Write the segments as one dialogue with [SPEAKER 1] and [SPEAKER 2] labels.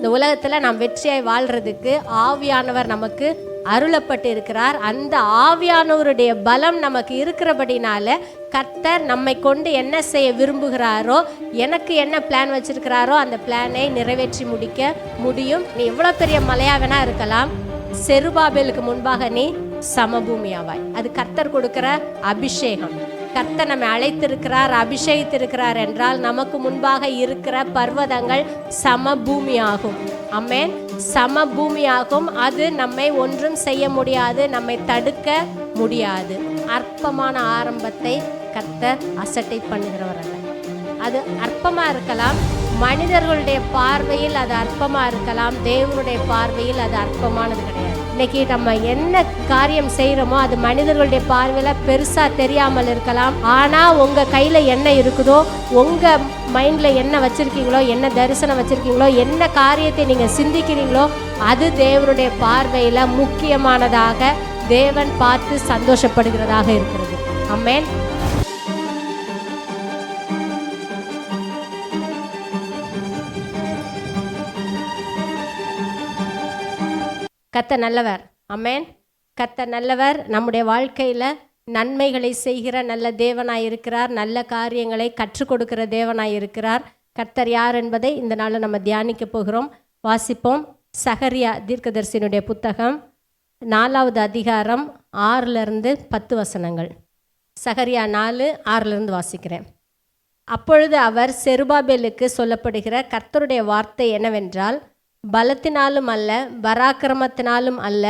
[SPEAKER 1] இந்த உலகத்தில் நாம் வெற்றியாய் வாழ்கிறதுக்கு ஆவியானவர் நமக்கு அருளப்பட்டு இருக்கிறார். அந்த ஆவியானவருடைய பலம் நமக்கு இருக்கிறபடினால கர்த்தர் நம்மை கொண்டு என்ன செய்ய விரும்புகிறாரோ, எனக்கு என்ன பிளான் வச்சிருக்கிறாரோ அந்த பிளானை நிறைவேற்றி முடிக்க முடியும். நீ எவ்வளோ பெரிய மலையாவனா இருக்கலாம், செருபாபேலுக்கு முன்பாக நீ சமபூமியாவாய். அது கர்த்தர் கொடுக்கிற அபிஷேகம். கர்த்தர் நம்மை அழைத்திருக்கிறார், அபிஷேகித்திருக்கிறார் என்றால் நமக்கு முன்பாக இருக்கிற பர்வதங்கள் சமபூமியாகும். ஆமென். சமபூமியாகும். அது நம்மை ஒன்றும் செய்ய முடியாது, நம்மை தடுக்க முடியாது. அற்பமான ஆரம்பத்தை கர்த்தர் அசட்டை பண்ணுகிறவர் அல்ல. அது அற்பமா இருக்கலாம், மனிதர்களுடைய பார்வையில் அது அற்பமா இருக்கலாம், தேவனுடைய பார்வையில் அது அற்பமானது கிடையாது. இன்னைக்கு நம்ம என்ன காரியம் செய்யறோமோ அது மனிதர்களுடைய பார்வையில பெருசா தெரியாமல் இருக்கலாம். ஆனா உங்க கையில என்ன இருக்குதோ, உங்க மைண்ட்ல என்ன வச்சிருக்கீங்களோ, என்ன தரிசனம் வச்சிருக்கீங்களோ, என்ன காரியத்தை நீங்க சிந்திக்கிறீங்களோ அது தேவனுடைய பார்வையில முக்கியமானதாக, தேவன் பார்த்து சந்தோஷப்படுகிறதாக இருக்கிறது. ஆமென். கர்த்தர் நல்லவர். ஆமென். கர்த்தர் நல்லவர். நம்முடைய வாழ்க்கையில் நன்மைகளை செய்கிற நல்ல தேவனாய் இருக்கிறார். நல்ல காரியங்களை கற்றுக் கொடுக்கிற தேவனாய் இருக்கிறார். கர்த்தர் யார் என்பதை இந்த நாளில் நம்ம தியானிக்க போகிறோம். வாசிப்போம். சகரியா தீர்க்கதரிசியினுடைய புத்தகம் 4வது அதிகாரம் 6-10 வசனங்கள். சகரியா 4:6 வாசிக்கிறேன். அப்பொழுது அவர் செருபாபேலுக்கு சொல்லப்படுகிற கர்த்தருடைய வார்த்தை என்னவென்றால், பலத்தினாலும் அல்ல, பராக்கிரமத்தினாலும் அல்ல,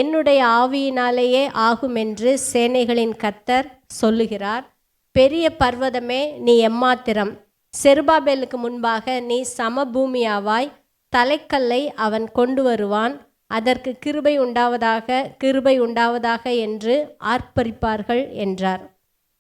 [SPEAKER 1] என்னுடைய ஆவியினாலேயே ஆகும் என்று சேனைகளின் கர்த்தர் சொல்லுகிறார். பெரிய பர்வதமே நீ எம்மாத்திரம், செருபாபேலுக்கு முன்பாக நீ சமபூமியாவாய். தலைக்கல்லை அவன் கொண்டு வருவான், அதற்கு கிருபை உண்டாவதாக, கிருபை உண்டாவதாக என்று ஆர்ப்பரிப்பார்கள் என்றார்.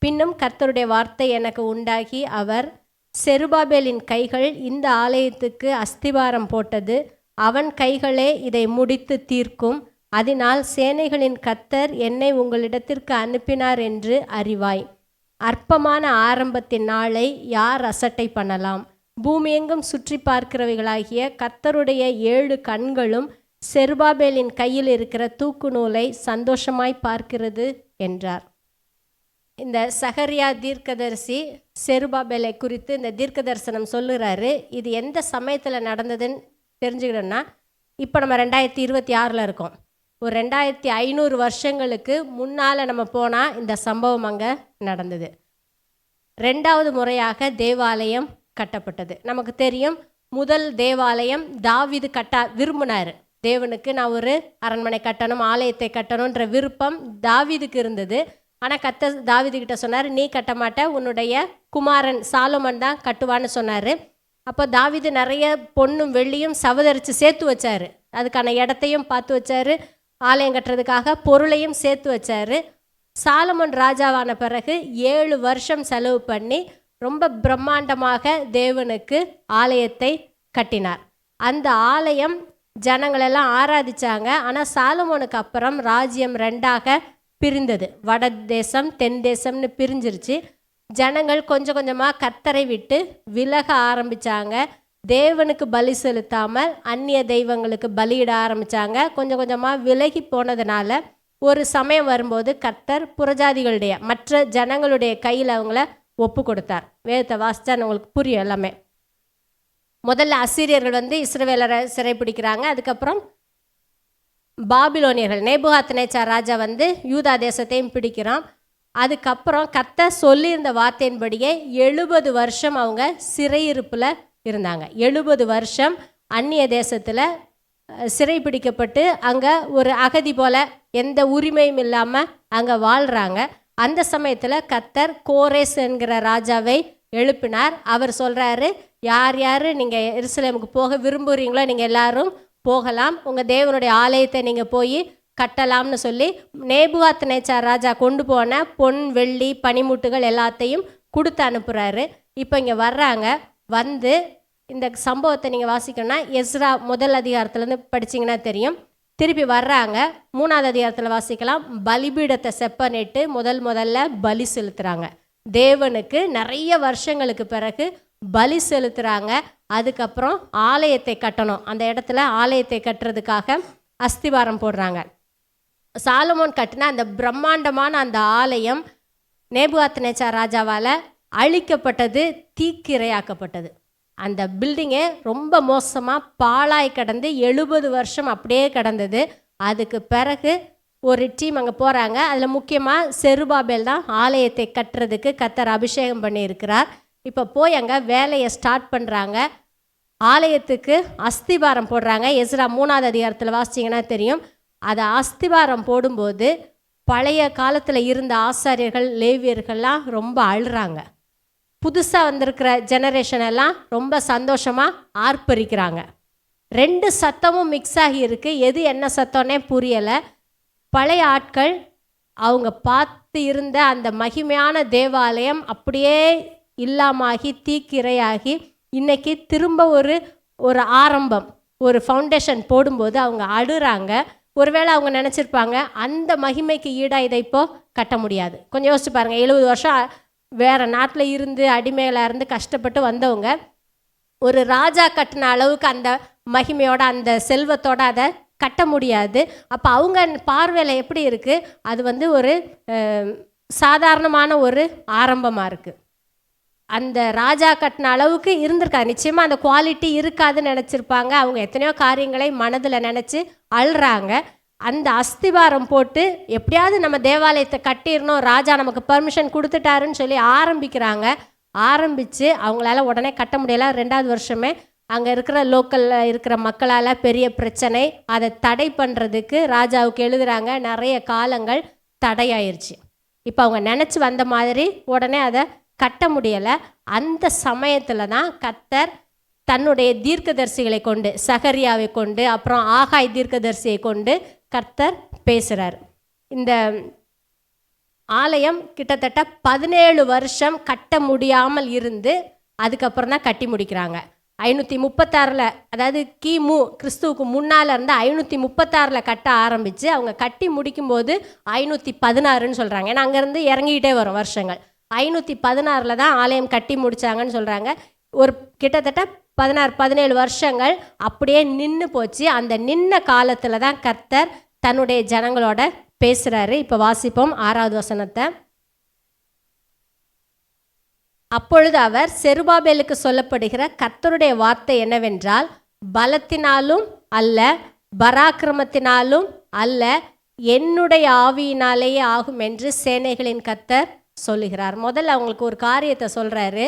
[SPEAKER 1] பின்னும் கர்த்தருடைய வார்த்தை எனக்கு உண்டாகி, அவர், செருபாபேலின் கைகள் இந்த ஆலயத்துக்கு அஸ்திபாரம் போட்டது, அவன் கைகளே இதை முடித்து தீர்க்கும். அதனால் சேனைகளின் கர்த்தர் என்னை உங்களிடத்திற்கு அனுப்பினார் என்று அறிவாய். அற்பமான ஆரம்பத்தின் நாளை யார் அசட்டை பண்ணலாம்? பூமியெங்கும் சுற்றி பார்க்கிறவைகளாகிய கர்த்தருடைய 7 கண்களும் செருபாபேலின் கையில் இருக்கிற தூக்கு நூலை சந்தோஷமாய் பார்க்கிறது என்றார். இந்த சகரியா தீர்க்கதரிசி செருபாபேலை குறித்து இந்த தீர்க்க தரிசனம் சொல்லுறாரு. இது எந்த சமயத்தில் நடந்ததுன்னு தெரிஞ்சுக்கணும்னா, இப்போ நம்ம 2026 இருக்கோம். ஒரு 2500 வருஷங்களுக்கு முன்னால் நம்ம போனால் இந்த சம்பவம் அங்கே நடந்தது. 2வது முறையாக தேவாலயம் கட்டப்பட்டது. நமக்கு தெரியும், முதல் தேவாலயம் தாவீது கட்ட விரும்பினார். தேவனுக்கு நான் ஒரு அரண்மனை கட்டணும், ஆலயத்தை கட்டணுன்ற விருப்பம் தாவீதுக்கு இருந்தது. ஆனால் கர்த்தர் தாவீதுகிட்ட சொன்னார், நீ கட்ட மாட்ட, உன்னுடைய குமாரன் சாலமோன் தான் கட்டுவான்னு சொன்னார். அப்போ தாவீது நிறைய பொன்னும் வெள்ளியும் சவதரித்து சேர்த்து வச்சார். அதுக்கான இடத்தையும் பார்த்து வச்சார், ஆலயம் கட்டுறதுக்காக பொருளையும் சேர்த்து வச்சார். சாலமோன் ராஜாவான பிறகு 7 வருஷம் செலவு பண்ணி ரொம்ப பிரம்மாண்டமாக தேவனுக்கு ஆலயத்தை கட்டினார். அந்த ஆலயம் ஜனங்களெல்லாம் ஆராதிச்சாங்க. ஆனால் சாலமோனுக்கு அப்புறம் ராஜ்யம் 2ஆக பிரிந்தது. வட தேசம் தென் தேசம்னு பிரிஞ்சிருச்சு. ஜனங்கள் கொஞ்சம் கொஞ்சமாக கர்த்தரை விட்டு விலக ஆரம்பித்தாங்க. தேவனுக்கு பலி செலுத்தாமல் அந்நிய தெய்வங்களுக்கு பலியிட ஆரம்பித்தாங்க. கொஞ்சம் கொஞ்சமாக விலகி போனதுனால ஒரு சமயம் வரும்போது கர்த்தர் புறஜாதிகளுடைய மற்ற ஜனங்களுடைய கையில் அவங்கள ஒப்பு கொடுத்தார். வேதத்தை வாசித்தா உங்களுக்கு புரியும் எல்லாமே. முதல்ல அசீரியர்கள் இஸ்ரவேலரை சிறைப்பிடிக்கிறாங்க. அதுக்கப்புறம் பாபிலோனியர்கள் நேபுகாத்நேச்சார் ராஜா யூதா தேசத்தையும் பிடிக்கிறான். அதுக்கப்புறம் கர்த்தர் சொல்லியிருந்த வார்த்தையின்படியே 70 வருஷம் அவங்க சிறையிருப்பில் இருந்தாங்க. 70 வருஷம் அந்நிய தேசத்தில் சிறை பிடிக்கப்பட்டு அங்கே ஒரு அகதி போல் எந்த உரிமையும் இல்லாமல் அங்கே வாழ்கிறாங்க. அந்த சமயத்தில் கர்த்தர் கோரேஸ் என்கிற ராஜாவை எழுப்பினார். அவர் சொல்கிறாரு, யார் யார் நீங்கள் எருசலேமுக்கு போக விரும்புகிறீங்களோ நீங்கள் எல்லாரும் போகலாம், உங்கள் தேவனுடைய ஆலயத்தை நீங்கள் போய் கட்டலாம்னு சொல்லி நேபுகாத்நேச்சார் ராஜா கொண்டு போன பொன் வெள்ளி பனிமுட்டுகள் எல்லாத்தையும் கொடுத்து அனுப்புகிறாரு. இப்போ இங்கே வர்றாங்க. இந்த சம்பவத்தை நீங்கள் வாசிக்கணும்னா எஸ்ரா 1 அதிகாரத்துலேருந்து படிச்சிங்கன்னா தெரியும். திருப்பி வர்றாங்க. 3வது அதிகாரத்தில் வாசிக்கலாம். பலிபீடத்தை செப்பனிட்டு முதல்ல பலி செலுத்துகிறாங்க. தேவனுக்கு நிறைய வருஷங்களுக்கு பிறகு பலி செலுத்துகிறாங்க. அதுக்கப்புறம் ஆலயத்தை கட்டணும். அந்த இடத்துல ஆலயத்தை கட்டுறதுக்காக அஸ்திவாரம் போடுறாங்க. சாலமோன் கட்டின அந்த பிரம்மாண்டமான அந்த ஆலயம் நேபுகாத்நேச்சார் ராஜாவால் அழிக்கப்பட்டது, தீக்கிரையாக்கப்பட்டது. அந்த பில்டிங்கே ரொம்ப மோசமாக பாழாய் கிடந்து 70 வருஷம் அப்படியே கிடந்தது. அதுக்கு பிறகு ஒரு டீம் அங்கே போகிறாங்க. அதில் முக்கியமாக செருபாபேல் தான் ஆலயத்தை கட்டுறதுக்கு கர்த்தர் அபிஷேகம் பண்ணியிருக்கிறார். இப்போ போய் அங்கே வேலையை ஸ்டார்ட் பண்ணுறாங்க. ஆலயத்துக்கு அஸ்திவாரம் போடுறாங்க. எஸ்ரா 3ஆவது அதிகாரத்தில் வாசிச்சிங்கன்னா தெரியும். அதை அஸ்திவாரம் போடும்போது பழைய காலத்தில் இருந்த ஆசாரியர்கள், லேவியர்கள்லாம் ரொம்ப அழுறாங்க. புதுசாக வந்திருக்கிற ஜெனரேஷன் எல்லாம் ரொம்ப சந்தோஷமாக ஆர்ப்பரிக்கிறாங்க. 2 சத்தமும் மிக்ஸ் ஆகி இருக்குது. எது என்ன சத்தம்னே புரியலை. பழைய ஆட்கள் அவங்க பார்த்து இருந்த அந்த மகிமையான தேவாலயம் அப்படியே இல்லாமாகி தீக்கிரையாகி இன்னைக்கு திரும்ப ஒரு ஆரம்பம், ஒரு ஃபவுண்டேஷன் போடும்போது அவங்க அழுறாங்க. ஒருவேளை அவங்க நினச்சிருப்பாங்க அந்த மகிமைக்கு ஈடாக இதை இப்போ கட்ட முடியாது. கொஞ்சம் யோசிச்சு பாருங்கள். 70 வருஷம் வேறு நாட்டில் இருந்து அடிமையில இருந்து கஷ்டப்பட்டு வந்தவங்க ஒரு ராஜா கட்டின அளவுக்கு அந்த மகிமையோட அந்த செல்வத்தோட அதை கட்ட முடியாது. அப்போ அவங்க பார்வையில் எப்படி இருக்குது? அது ஒரு சாதாரணமான ஒரு ஆரம்பமாக இருக்குது. அந்த ராஜா கட்டின அளவுக்கு இருந்திருக்காது. நிச்சயமாக அந்த குவாலிட்டி இருக்காதுன்னு நினச்சிருப்பாங்க. அவங்க எத்தனையோ காரியங்களை மனதில் நினச்சி அழுறாங்க. அந்த அஸ்திவாரம் போட்டு எப்படியாவது நம்ம தேவாலயத்தை கட்டிடணும், ராஜா நமக்கு பர்மிஷன் கொடுத்துட்டாருன்னு சொல்லி ஆரம்பித்து அவங்களால உடனே கட்ட முடியலை. 2வது வருஷமே அங்கே இருக்கிற லோக்கலில் இருக்கிற மக்களால் பெரிய பிரச்சனை. அதை தடை பண்ணுறதுக்கு ராஜாவுக்கு எழுதுகிறாங்க. நிறைய காலங்கள் தடையாயிருச்சு. இப்போ அவங்க நினச்சி வந்த மாதிரி உடனே அதை கட்ட முடியலை. அந்த சமயத்தில் தான் கர்த்தர் தன்னுடைய தீர்க்கதரிசிகளை கொண்டு, சகரியாவை கொண்டு, அப்புறம் ஆகாய் தீர்க்கதரிசியை கொண்டு கர்த்தர் பேசுகிறார். இந்த ஆலயம் கிட்டத்தட்ட 17 வருஷம் கட்ட முடியாமல் இருந்து அதுக்கப்புறம் தான் கட்டி முடிக்கிறாங்க. 536, அதாவது கிமு கிறிஸ்துவுக்கு முன்னால் இருந்து 536 கட்ட ஆரம்பித்து அவங்க கட்டி முடிக்கும்போது 516ன்னு சொல்கிறாங்க. ஏன்னா அங்கேருந்து இறங்கிக்கிட்டே வரும் வருஷங்கள். 516 தான் ஆலயம் கட்டி முடித்தாங்கன்னு சொல்கிறாங்க. ஒரு கிட்டத்தட்ட 16-17 வருஷங்கள் அப்படியே நின்று போச்சு. அந்த நின்ன காலத்தில் தான் கர்த்தர் தன்னுடைய ஜனங்களோட பேசுகிறாரு. இப்போ வாசிப்போம் 6வது வசனத்தை. அப்பொழுது அவர், செருபாபேலுக்கு சொல்லப்படுகிற கர்த்தருடைய வார்த்தை என்னவென்றால், பலத்தினாலும் அல்ல, பராக்கிரமத்தினாலும் அல்ல, என்னுடைய ஆவியினாலேயே ஆகும் என்று சேனைகளின் கர்த்தர் சொல்லுகிறார். முதல்ல அவங்களுக்கு ஒரு காரியத்தை சொல்கிறாரு.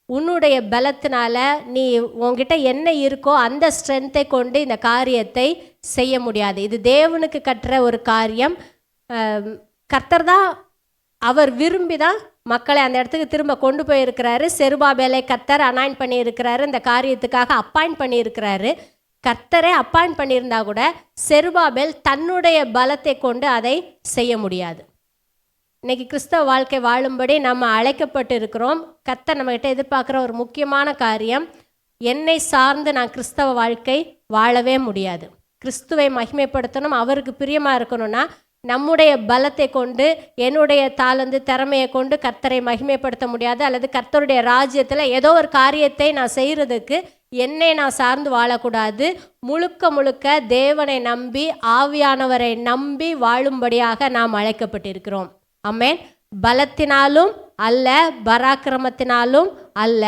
[SPEAKER 1] உன்னுடைய பலத்தினால நீ உன்கிட்ட என்ன இருக்கோ அந்த ஸ்ட்ரென்த்தை கொண்டு இந்த காரியத்தை செய்ய முடியாது. இது தேவனுக்கு கட்டுற ஒரு காரியம். கர்த்தர் தான், அவர் விரும்பி தான் மக்களை அந்த இடத்துக்கு திரும்ப கொண்டு போயிருக்கிறாரு. செருபாபேலை கர்த்தர் அனாயின் பண்ணியிருக்கிறாரு, இந்த காரியத்துக்காக அப்பாயிண்ட் பண்ணியிருக்கிறாரு. கர்த்தரை அப்பாயிண்ட் பண்ணியிருந்தா கூட செருபாபேல் தன்னுடைய பலத்தை கொண்டு அதை செய்ய முடியாது. இன்றைக்கி கிறிஸ்தவ வாழ்க்கை வாழும்படி நம்ம அழைக்கப்பட்டு இருக்கிறோம். கர்த்தர் நம்மகிட்ட எதிர்பார்க்குற ஒரு முக்கியமான காரியம், என்னை சார்ந்து நான் கிறிஸ்தவ வாழ்க்கை வாழவே முடியாது. கிறிஸ்துவை மகிமைப்படுத்தணும், அவருக்கு பிரியமாக இருக்கணும்னா நம்முடைய பலத்தை கொண்டு, என்னுடைய தாளந்து திறமையை கொண்டு கர்த்தரை மகிமைப்படுத்த முடியாது. அல்லது கர்த்தருடைய ராஜ்யத்தில் ஏதோ ஒரு காரியத்தை நான் செய்கிறதுக்கு என்னை நான் சார்ந்து வாழக்கூடாது. முழுக்க முழுக்க தேவனை நம்பி, ஆவியானவரை நம்பி வாழும்படியாக நாம் அழைக்கப்பட்டிருக்கிறோம். ஆமென். பலத்தினாலும் அல்ல, பராக்கிரமத்தினாலும் அல்ல.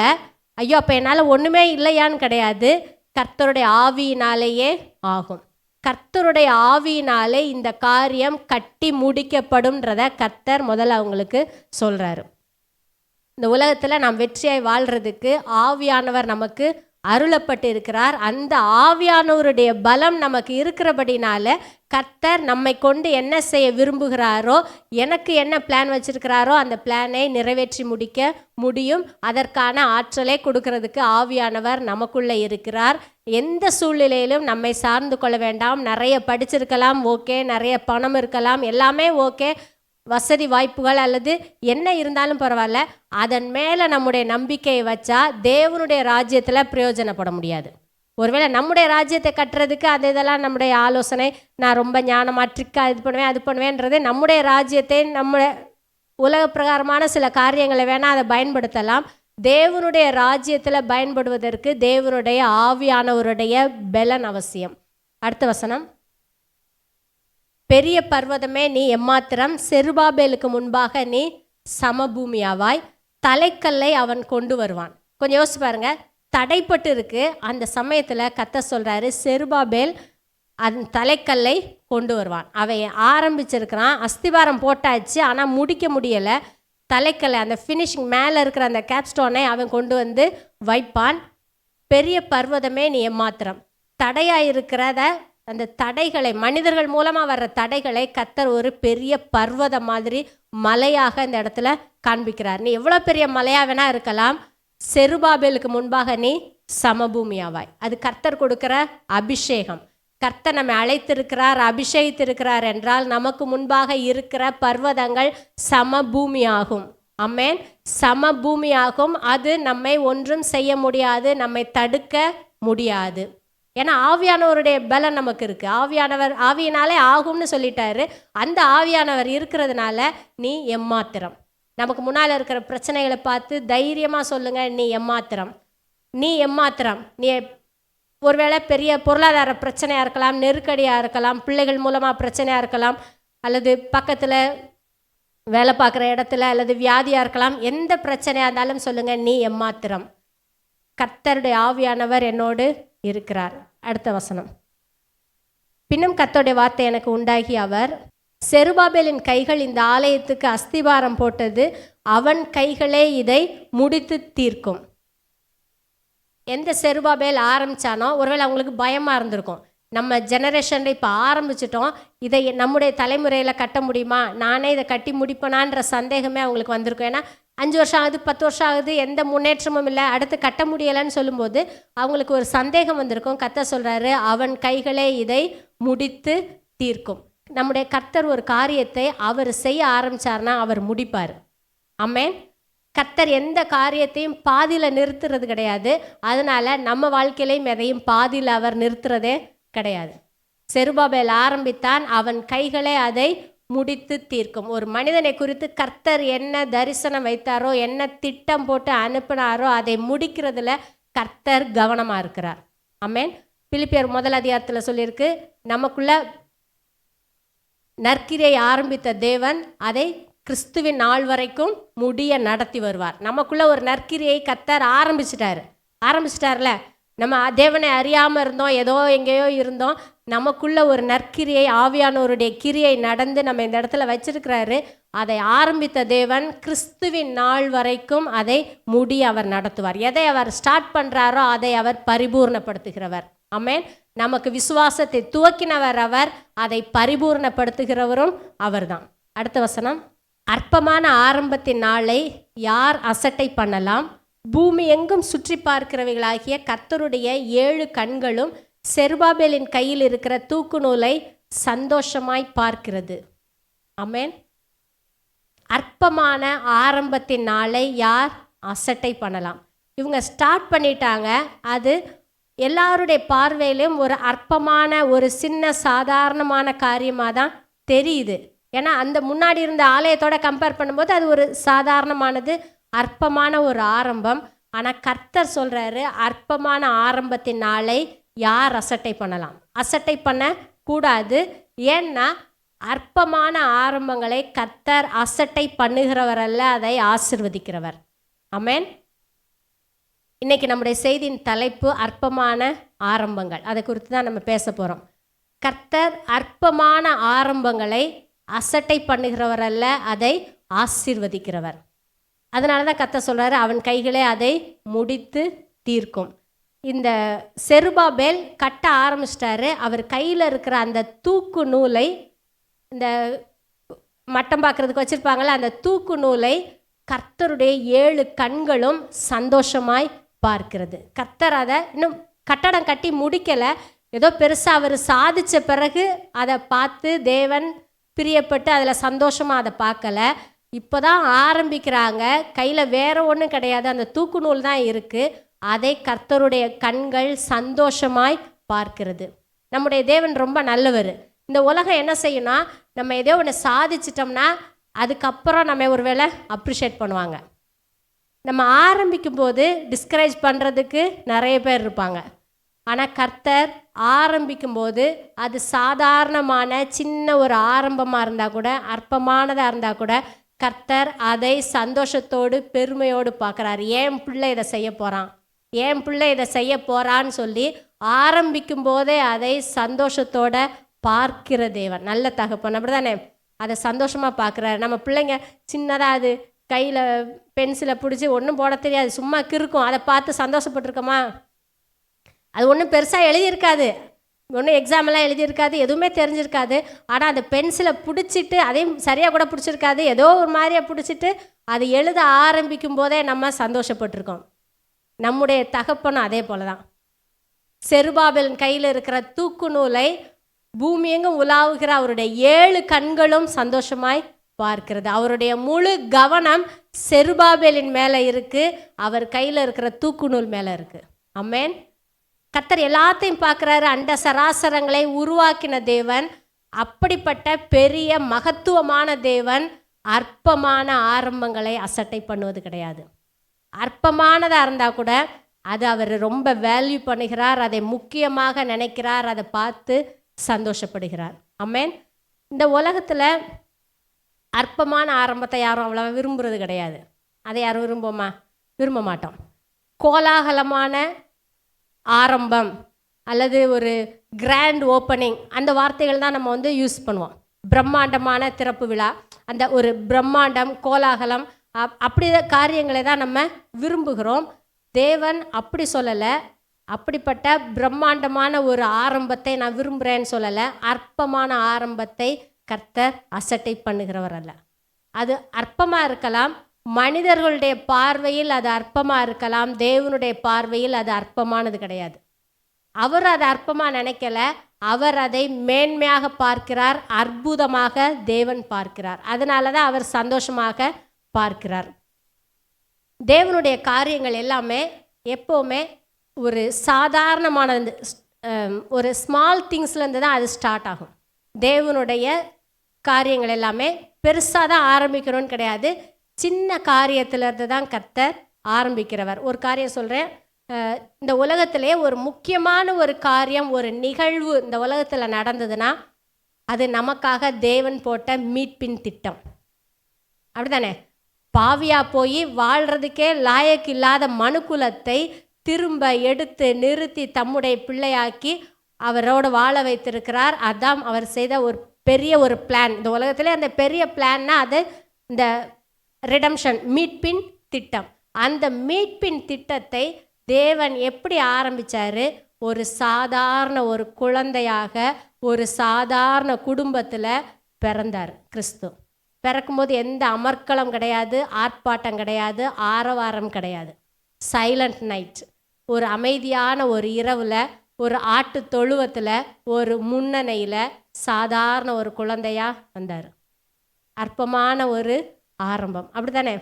[SPEAKER 1] ஐயோ அப்போ என்னால் ஒன்றுமே இல்லையான்னு கிடையாது. கர்த்தருடைய ஆவியினாலேயே ஆகும். கர்த்தருடைய ஆவியினாலே இந்த காரியம் கட்டி முடிக்கப்படும்ன்றத கர்த்தர் முதல்ல அவங்களுக்கு சொல்கிறாரு. இந்த உலகத்தில் நாம் வெற்றியாய் வாழ்கிறதுக்கு ஆவியானவர் நமக்கு அருளப்பட்டு இருக்கிறார். அந்த ஆவியானவருடைய பலம் நமக்கு இருக்கிறபடினால கர்த்தர் நம்மை கொண்டு என்ன செய்ய விரும்புகிறாரோ, எனக்கு என்ன பிளான் வச்சிருக்கிறாரோ அந்த பிளானை நிறைவேற்றி முடிக்க முடியும். அதற்கான ஆற்றலை கொடுக்கறதுக்கு ஆவியானவர் நமக்குள்ளே இருக்கிறார். எந்த சூழ்நிலையிலும் நம்மை சார்ந்து கொள்ள வேண்டாம். நிறைய படிச்சிருக்கலாம், ஓகே, நிறைய பணம் இருக்கலாம், எல்லாமே ஓகே, வசதி வாய்ப்புகள் அல்லது என்ன இருந்தாலும் பரவாயில்ல, அதன் மேலே நம்முடைய நம்பிக்கையை வச்சா தேவனுடைய ராஜ்யத்தில் பிரயோஜனப்பட முடியாது. ஒருவேளை நம்முடைய ராஜ்யத்தை கட்டுறதுக்கு அந்த இதெல்லாம் நம்முடைய ஆலோசனை, நான் ரொம்ப ஞானமாக ட்ரிக்காக இது பண்ணுவேன் அது பண்ணுவேன்றது, நம்முடைய ராஜ்யத்தை நம்முடைய உலக பிரகாரமான சில காரியங்களை வேணால் அதை பயன்படுத்தலாம். தேவனுடைய ராஜ்யத்தில் பயன்படுவதற்கு தேவனுடைய ஆவியானவருடைய பலன் அவசியம். அடுத்த வசனம், பெரிய பர்வதமே நீ எம்மாத்திரம், செருபாபேலுக்கு முன்பாக நீ சமபூமியாவாய், தலைக்கல்லை அவன் கொண்டு வருவான். கொஞ்சம் யோசிச்சு பாருங்க, தடைப்பட்டு இருக்கு. அந்த சமயத்தில் கர்த்தர் சொல்றாரு, செருபாபேல் அந்த தலைக்கல்லை கொண்டு வருவான். அவன் ஆரம்பிச்சிருக்கிறான், அஸ்திவாரம் போட்டாச்சு, ஆனால் முடிக்க முடியலை. தலைக்கல்லை, அந்த ஃபினிஷிங் மேலே இருக்கிற அந்த கேப்ஸ்டோனை அவன் கொண்டு வந்து வைப்பான். பெரிய பர்வதமே நீ எம்மாத்திரம், தடையாக இருக்கிறத அந்த தடைகளை, மனிதர்கள் மூலமாக வர்ற தடைகளை கர்த்தர் ஒரு பெரிய பர்வதம் மாதிரி மலையாக இந்த இடத்துல காண்பிக்கிறார். நீ எவ்வளோ பெரிய மலையாக வேணா இருக்கலாம், செருபாபேலுக்கு முன்பாக நீ சமபூமியாவாய். அது கர்த்தர் கொடுக்கிற அபிஷேகம். கர்த்தர் நம்மை அழைத்திருக்கிறார், அபிஷேகித்திருக்கிறார் என்றால் நமக்கு முன்பாக இருக்கிற பர்வதங்கள் சமபூமியாகும். ஆமென், சமபூமியாகும். அது நம்மை ஒன்றும் செய்ய முடியாது, நம்மை தடுக்க முடியாது. ஏன்னா ஆவியானவருடைய பலம் நமக்கு இருக்கு. ஆவியினாலே ஆகும்னு சொல்லிட்டாரு. அந்த ஆவியானவர் இருக்கிறதுனால நீ எம்மாத்திரம். நமக்கு முன்னால் இருக்கிற பிரச்சனைகளை பார்த்து தைரியமாக சொல்லுங்க, நீ எம்மாத்திரம், நீ எம்மாத்திரம். நீ ஒருவேளை பெரிய பொருளாதார பிரச்சனையாக இருக்கலாம், நெருக்கடியாக இருக்கலாம், பிள்ளைகள் மூலமாக பிரச்சனையாக இருக்கலாம், அல்லது பக்கத்தில் வேலை பார்க்குற இடத்துல, அல்லது வியாதியாக இருக்கலாம். எந்த பிரச்சனையாக இருந்தாலும் சொல்லுங்கள், நீ எம்மாத்திரம், கர்த்தருடைய ஆவியானவர் என்னோடு இருக்கிறார். அடுத்த வசனம், பின்னும் கர்த்தருடைய வார்த்தை எனக்கு உண்டாகி, அவர் செருபாபேலின் கைகள் இந்த ஆலயத்துக்கு அஸ்திவாரம் போட்டது, அவன் கைகளே இதை முடித்து தீர்க்கும். எந்த செருபாபேல் ஆரம்பித்தானோ, ஒருவேளை அவங்களுக்கு பயமாக இருந்திருக்கும், நம்ம ஜெனரேஷனில் இப்போ ஆரம்பிச்சிட்டோம், இதை நம்முடைய தலைமுறையில் கட்ட முடியுமா, நானே இதை கட்டி முடிப்பேனான்ற சந்தேகமே அவங்களுக்கு வந்திருக்கும். ஏன்னா 5 வருஷம் ஆகுது, 10 வருஷம் ஆகுது, எந்த முன்னேற்றமும் இல்லை, அடுத்து கட்ட முடியலைன்னு சொல்லும்போது அவங்களுக்கு ஒரு சந்தேகம் வந்திருக்கும். கர்த்தர் சொல்கிறாரு, அவன் கைகளே இதை முடித்து தீர்க்கும். நம்முடைய கர்த்தர் ஒரு காரியத்தை அவர் செய்ய ஆரம்பித்தார்னா அவர் முடிப்பார். ஆமென். கர்த்தர் எந்த காரியத்தையும் பாதியில் நிறுத்துறது கிடையாது. அதனால் நம்ம வாழ்க்கையிலையும் எதையும் பாதியில் அவர் நிறுத்துறதே கிடையாது. செருபாபேல் ஆரம்பித்தான், அவன் கைகளே அதை முடித்து தீர்க்கும். ஒரு மனிதனை குறித்து கர்த்தர் என்ன தரிசனம் வைத்தாரோ, என்ன திட்டம் போட்டு அனுப்பினாரோ, அதை முடிக்கிறதுல கர்த்தர் கவனமாக இருக்கிறார். ஆமென். பிலிப்பியர் 1 அதிகாரத்தில் சொல்லியிருக்கு, நமக்குள்ள நற்கிரியை ஆரம்பித்த தேவன் அதை கிறிஸ்துவின் நாள் வரைக்கும் முடிய நடத்தி வருவார். நமக்குள்ள ஒரு நற்கிரியை கர்த்தர் ஆரம்பிச்சிட்டார்ல. நம்ம தேவனை அறியாமல் இருந்தோம், ஏதோ எங்கேயோ இருந்தோம். நமக்குள்ள ஒரு நற்கிரியை, ஆவியானவருடைய கிரியை நடந்து நம்ம இந்த இடத்துல வச்சிருக்கிறாரு. அதை ஆரம்பித்த தேவன் கிறிஸ்துவின் நாள் வரைக்கும் அதை முடி அவர் நடத்துவார். எதை அவர் ஸ்டார்ட் பண்ணுறாரோ அதை அவர் பரிபூர்ணப்படுத்துகிறவர். ஆமென். நமக்கு விசுவாசத்தை துவக்கினவர் அவர், அதை பரிபூர்ணப்படுத்துகிறவரும் அவர்தான். அடுத்த வசனம், அற்பமான ஆரம்பத்தின் நாளை யார் அசட்டை பண்ணலாம், பூமி எங்கும் சுற்றி பார்க்கிறவைகளாகிய கர்த்தருடைய 7 கண்களும் செருபாபேலின் கையில் இருக்கிற தூக்கு நூலை சந்தோஷமாய் பார்க்கிறது. ஆமென். அற்பமான ஆரம்பத்தின் நாளை யார் அசட்டை பண்ணலாம். இவங்க ஸ்டார்ட் பண்ணிட்டாங்க, அது எல்லாருடைய பார்வையிலும் ஒரு அற்பமான, ஒரு சின்ன சாதாரணமான காரியமாக தான் தெரியுது. ஏன்னா அந்த முன்னாடி இருந்த ஆலயத்தோட கம்பேர் பண்ணும்போது அது ஒரு சாதாரணமானது, அற்பமான ஒரு ஆரம்பம். ஆனால் கர்த்தர் சொல்கிறாரு, அற்பமான ஆரம்பத்தின் நாளை யார் அசட்டை பண்ணலாம். அசட்டை பண்ண கூடாது. ஏன்னா அற்பமான ஆரம்பங்களை கர்த்தர் அசட்டை பண்ணுகிறவர் அல்ல, அதை ஆசிர்வதிக்கிறவர். ஆமென். இன்னைக்கு நம்முடைய செய்தியின் தலைப்பு அற்பமான ஆரம்பங்கள். அதை குறித்து தான் நம்ம பேச போகிறோம். கர்த்தர் அற்பமான ஆரம்பங்களை அசட்டை பண்ணுகிறவர் அல்ல, அதை ஆசீர்வதிக்கிறவர். அதனால தான் கர்த்தர் சொல்கிறாரு, அவன் கைகளே அதை முடித்து தீர்க்கும். இந்த செருபாபேல் கட்ட ஆரம்பிச்சிட்டாரு. அவர் கையில் இருக்கிற அந்த தூக்கு நூலை, இந்த மட்டம் பார்க்குறதுக்கு வச்சுருப்பாங்களே அந்த தூக்கு நூலை கர்த்தருடைய 7 கண்களும் சந்தோஷமாய் பார்க்கிறது. கர்த்தர் அதை இன்னும் கட்டடம் கட்டி முடிக்கலை, ஏதோ பெருசாக அவர் சாதித்த பிறகு அதை பார்த்து தேவன் பிரியப்பட்டு அதில் சந்தோஷமாக அதை பார்க்கல. இப்போ தான் ஆரம்பிக்கிறாங்க. கையில் வேற ஒன்றும் கிடையாது, அந்த தூக்கு நூல் தான் இருக்குது. அதை கர்த்தருடைய கண்கள் சந்தோஷமாய் பார்க்கிறது. நம்முடைய தேவன் ரொம்ப நல்லவர். இந்த உலகம் என்ன செய்யணும்னா, நம்ம ஏதோ ஒன்று சாதிச்சிட்டோம்னா அதுக்கப்புறம் நம்ம ஒரு வேளை அப்ரிஷியேட் பண்ணுவாங்க. நம்ம ஆரம்பிக்கும் போது டிஸ்கரேஜ் பண்ணுறதுக்கு நிறைய பேர் இருப்பாங்க. ஆனால் கர்த்தர் ஆரம்பிக்கும்போது அது சாதாரணமான சின்ன ஒரு ஆரம்பமாக இருந்தால் கூட, அற்பமானதாக இருந்தால் கூட, கர்த்தர் அதை சந்தோஷத்தோடு பெருமையோடு பார்க்குறாரு. என் பிள்ளை இதை செய்ய போகிறான், என் பிள்ளை இதை செய்ய போகிறான்னு சொல்லி ஆரம்பிக்கும் போதே அதை சந்தோஷத்தோட பார்க்கிற தேவன், நல்ல தகப்பன். அப்படி தானே? அதை சந்தோஷமாக பார்க்குறாரு. நம்ம பிள்ளைங்க சின்னதாக அது கையில் பென்சிலை பிடிச்சி ஒன்றும் போட தெரியாது, சும்மா கிறுக்கும், அதை பார்த்து சந்தோஷப்பட்டிருக்கோமா? அது ஒன்றும் பெருசாக எழுதியிருக்காது, ஒன்றும் எக்ஸாமெல்லாம் எழுதியிருக்காது, எதுவுமே தெரிஞ்சிருக்காது. ஆனால் அந்த பென்சிலை பிடிச்சிட்டு அதையும் சரியாக கூட பிடிச்சிருக்காது, ஏதோ ஒரு மாதிரியாக பிடிச்சிட்டு அது எழுத ஆரம்பிக்கும் போதே நம்ம சந்தோஷப்பட்டிருக்கோம். நம்முடைய தகப்பனும் அதே போல தான். செருபாபேலின் கையில் இருக்கிற தூக்கு நூலை பூமியெங்கும் உலாவுகிற அவருடைய 7 கண்களும் சந்தோஷமாய் பார்க்கிறது. அவருடைய முழு கவனம் செருபாபேலின் மேலே இருக்குது, அவர் கையில் இருக்கிற தூக்கு நூல் மேலே இருக்குது. ஆமென். கர்த்தர் எல்லாத்தையும் பார்க்குறாரு. அண்ட சராசரங்களை உருவாக்கின தேவன், அப்படிப்பட்ட பெரிய மகத்துவமான தேவன் அற்பமான ஆரம்பங்களை அசட்டை பண்ணுவது கிடையாது. அற்பமானதாக இருந்தால் கூட அது அவர் ரொம்ப வேல்யூ பண்ணுகிறார், அதை முக்கியமாக நினைக்கிறார், அதை பார்த்து சந்தோஷப்படுகிறார். ஆமென். இந்த உலகத்தில் அற்பமான ஆரம்பத்தை யாரும் அவ்வளோ விரும்புகிறது கிடையாது. அதை யாரும் விரும்புவோமா? விரும்ப மாட்டோம். கோலாகலமான ஆரம்பம் அல்லது ஒரு கிராண்ட் ஓப்பனிங், அந்த வார்த்தைகள் தான் நம்ம யூஸ் பண்ணுவோம். பிரம்மாண்டமான திறப்பு விழா, அந்த ஒரு பிரம்மாண்டம், கோலாகலம், அப்படி காரியங்களை தான் நம்ம விரும்புகிறோம். தேவன் அப்படி சொல்லலை. அப்படிப்பட்ட பிரம்மாண்டமான ஒரு ஆரம்பத்தை நான் விரும்புகிறேன்னு சொல்லலை. அற்பமான ஆரம்பத்தை கர்த்தர் அசட்டை பண்ணுகிறவர் அல்ல. அது அற்பமாக இருக்கலாம், மனிதர்களுடைய பார்வையில் அது அற்பமாக இருக்கலாம், தேவனுடைய பார்வையில் அது அற்பமானது கிடையாது. அவர் அதை அற்பமாக நினைக்கல, அவர் அதை மேன்மையாக பார்க்கிறார், அற்புதமாக தேவன் பார்க்கிறார். அதனால தான் அவர் சந்தோஷமாக பார்க்கிறார். தேவனுடைய காரியங்கள் எல்லாமே எப்போவுமே ஒரு சாதாரணமானது, ஒரு ஸ்மால் திங்ஸ்லேருந்து தான் அது ஸ்டார்ட் ஆகும். தேவனுடைய காரியங்கள் எல்லாமே பெருசாக தான் ஆரம்பிக்கணும்னு கிடையாது, சின்ன காரியத்திலேருந்து தான் கர்த்தர் ஆரம்பிக்கிறவர். ஒரு காரியம் சொல்கிறேன். இந்த உலகத்திலே ஒரு முக்கியமான ஒரு காரியம், ஒரு நிகழ்வு இந்த உலகத்தில் நடந்ததுன்னா அது நமக்காக தேவன் போட்ட மீட்பின் திட்டம். அப்படி தானே? பாவியாக போய் வாழ்கிறதுக்கே லாயக்கு இல்லாத மனுக்குலத்தை திரும்ப எடுத்து நிறுத்தி தம்முடைய பிள்ளையாக்கி அவரோடு வாழ வைத்திருக்கிறார். அதான் அவர் செய்த ஒரு பெரிய ஒரு பிளான். இந்த உலகத்திலே அந்த பெரிய பிளான்னா அது இந்த ரிடம்ஷன், மீட்பின் திட்டம். அந்த மீட்பின் திட்டத்தை தேவன் எப்படி ஆரம்பித்தார்? ஒரு சாதாரண ஒரு குழந்தையாக ஒரு சாதாரண குடும்பத்தில் பிறந்தார் கிறிஸ்து. பிறக்கும்போது எந்த அமர்க்களம் கிடையாது, ஆர்ப்பாட்டம் கிடையாது, ஆரவாரம் கிடையாது. சைலண்ட் நைட், ஒரு அமைதியான ஒரு இரவில், ஒரு ஆட்டு தொழுவத்தில், ஒரு முன்னணையில் சாதாரண ஒரு குழந்தையாக வந்தார். அற்பமான ஒரு ஆரம்பம். அப்படி தானே?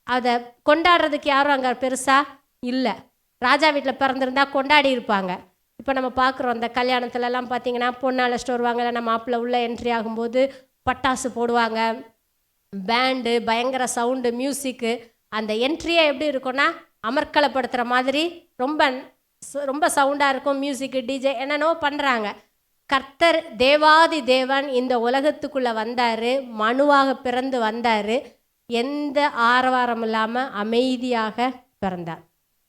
[SPEAKER 1] அதை கொண்டாடுறதுக்கு யாரும் அங்கே பெருசாக இல்லை. ராஜா வீட்டில் பிறந்திருந்தா கொண்டாடி இருப்பாங்க. இப்போ நம்ம பார்க்குறோம், அந்த கல்யாணத்துலலாம் பார்த்தீங்கன்னா பொண்ணு அழைச்சிட்டு வருவாங்க, இல்லை நம்ம மாப்பிள்ளை உள்ளே என்ட்ரி ஆகும்போது பட்டாசு போடுவாங்க, பேண்டு, பயங்கர சவுண்டு, மியூசிக்கு. அந்த என்ட்ரியே எப்படி இருக்கும்னா அமர்க்கலப்படுத்துகிற மாதிரி ரொம்ப ரொம்ப சவுண்டாக இருக்கும். மியூசிக்கு, டிஜே, என்னென்னோ பண்ணுறாங்க. கர்த்தர் தேவாதி தேவன் இந்த உலகத்துக்குள்ளே வந்தார், மனுவாக பிறந்து வந்தார், எந்த ஆரவாரம் இல்லாமல் அமைதியாக பிறந்தார்.